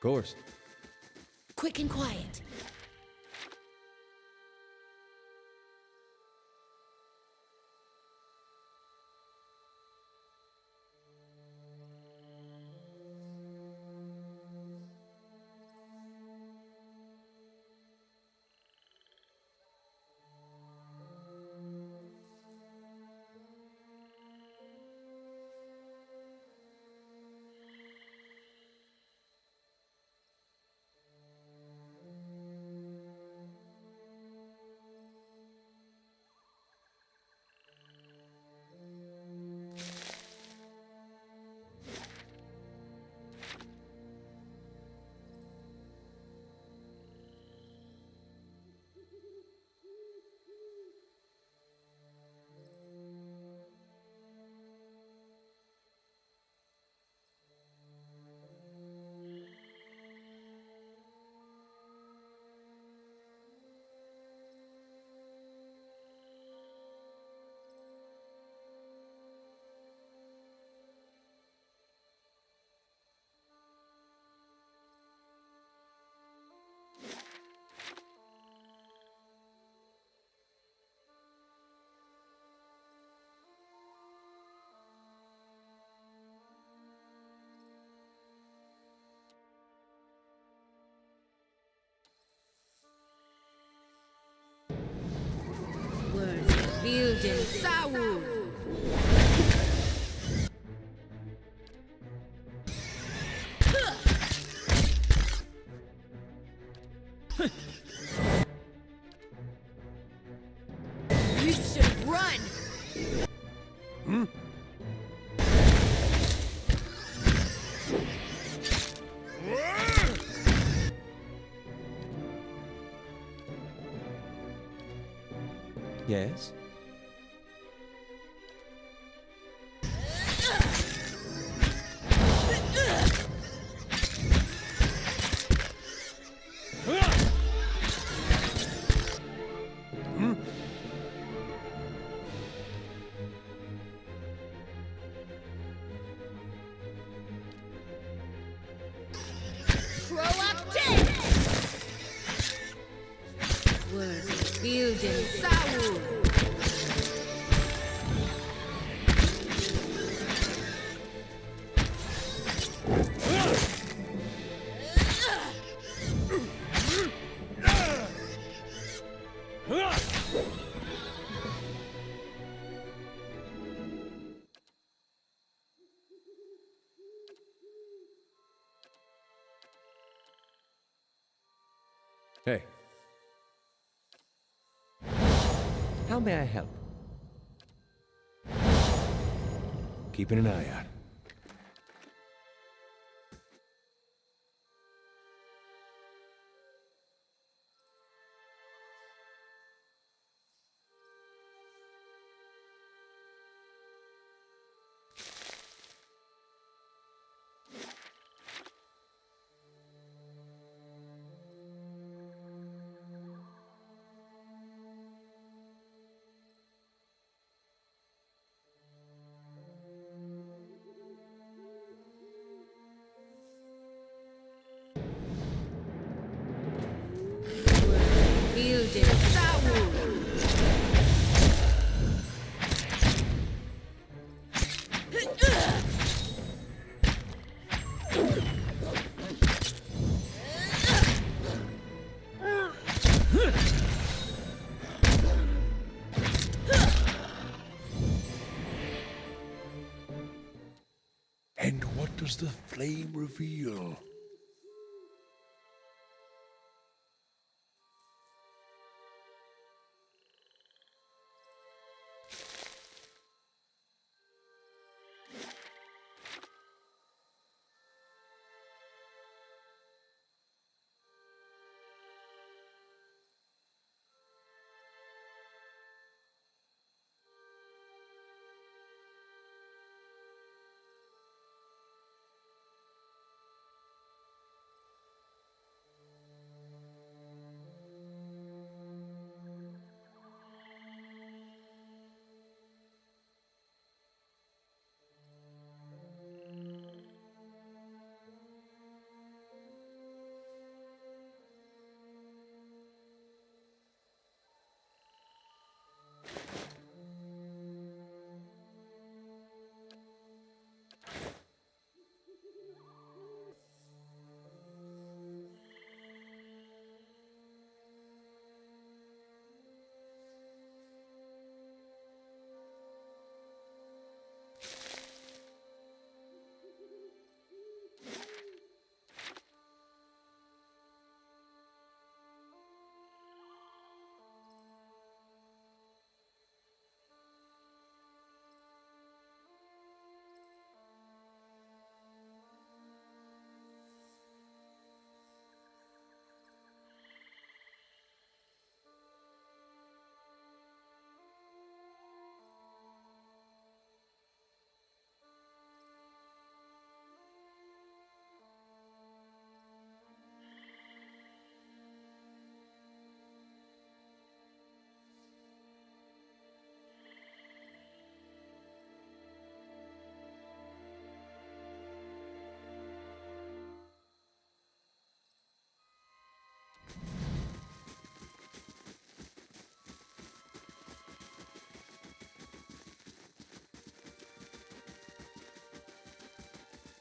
S10: Of course.
S13: Quick and quiet.
S2: Building Sawu!
S13: You should run!
S3: Hmm?
S10: Yes?
S2: Building Sawu!
S10: Hey. How may I help? Keeping an eye out.
S2: Building Sawu!
S3: the flame reveal?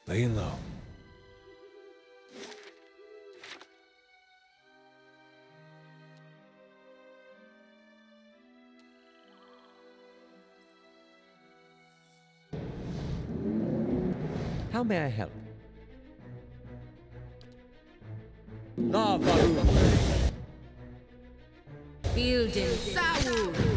S3: Laying low.
S10: How may I help? Lava!
S13: Building Sawu!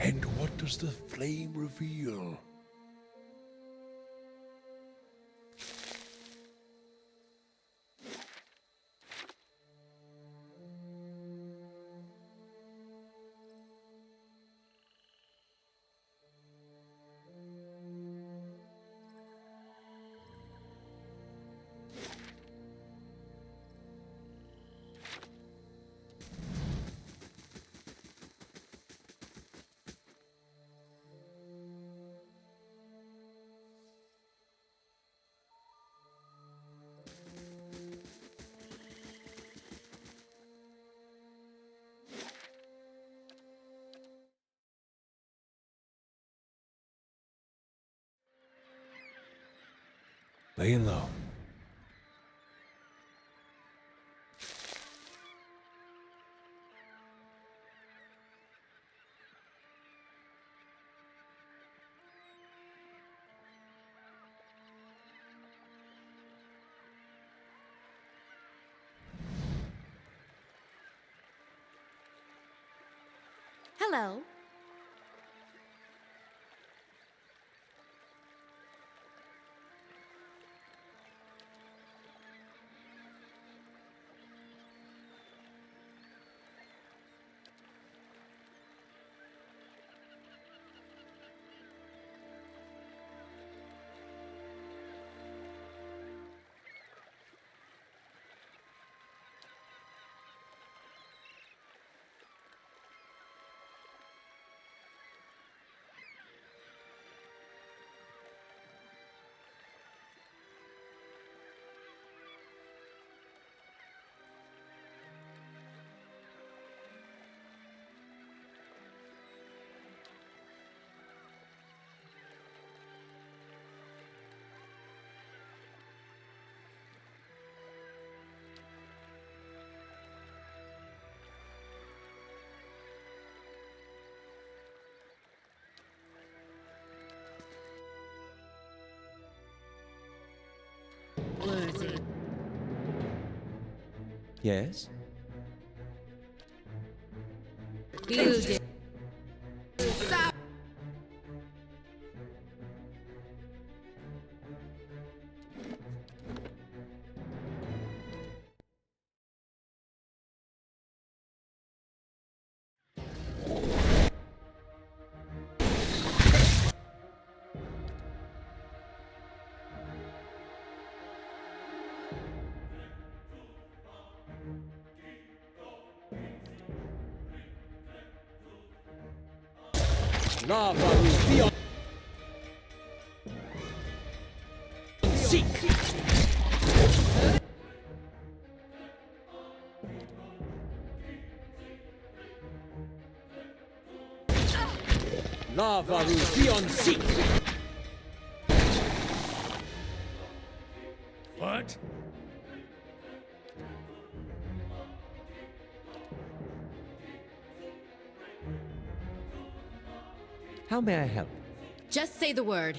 S3: And what does the flame reveal? Laying low.
S15: Hello.
S10: Yes?
S13: Building.
S10: Lava will be on seek. Lava will be on seek.
S3: What?
S10: How may I help?
S13: Just say the word.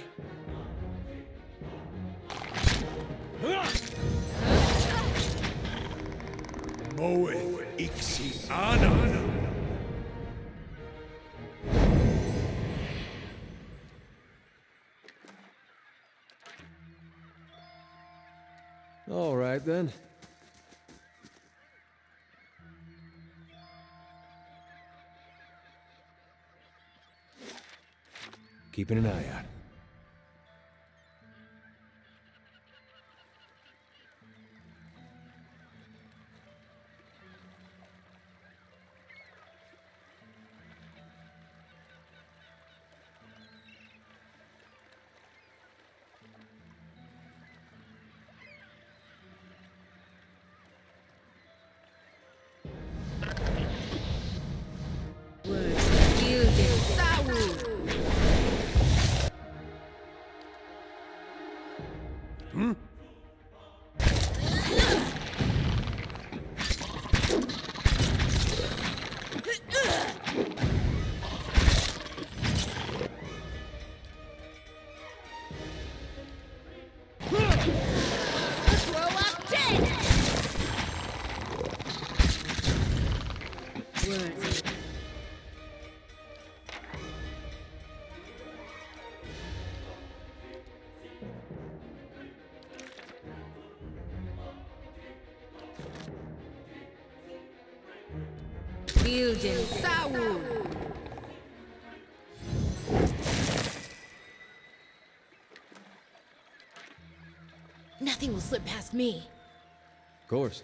S3: Moeth ixi ana.
S10: All right, then. Keeping an eye out.
S13: Building. Sawu. Throw up dead. Words. Building. Sawu. Nothing will slip past me.
S10: Of course.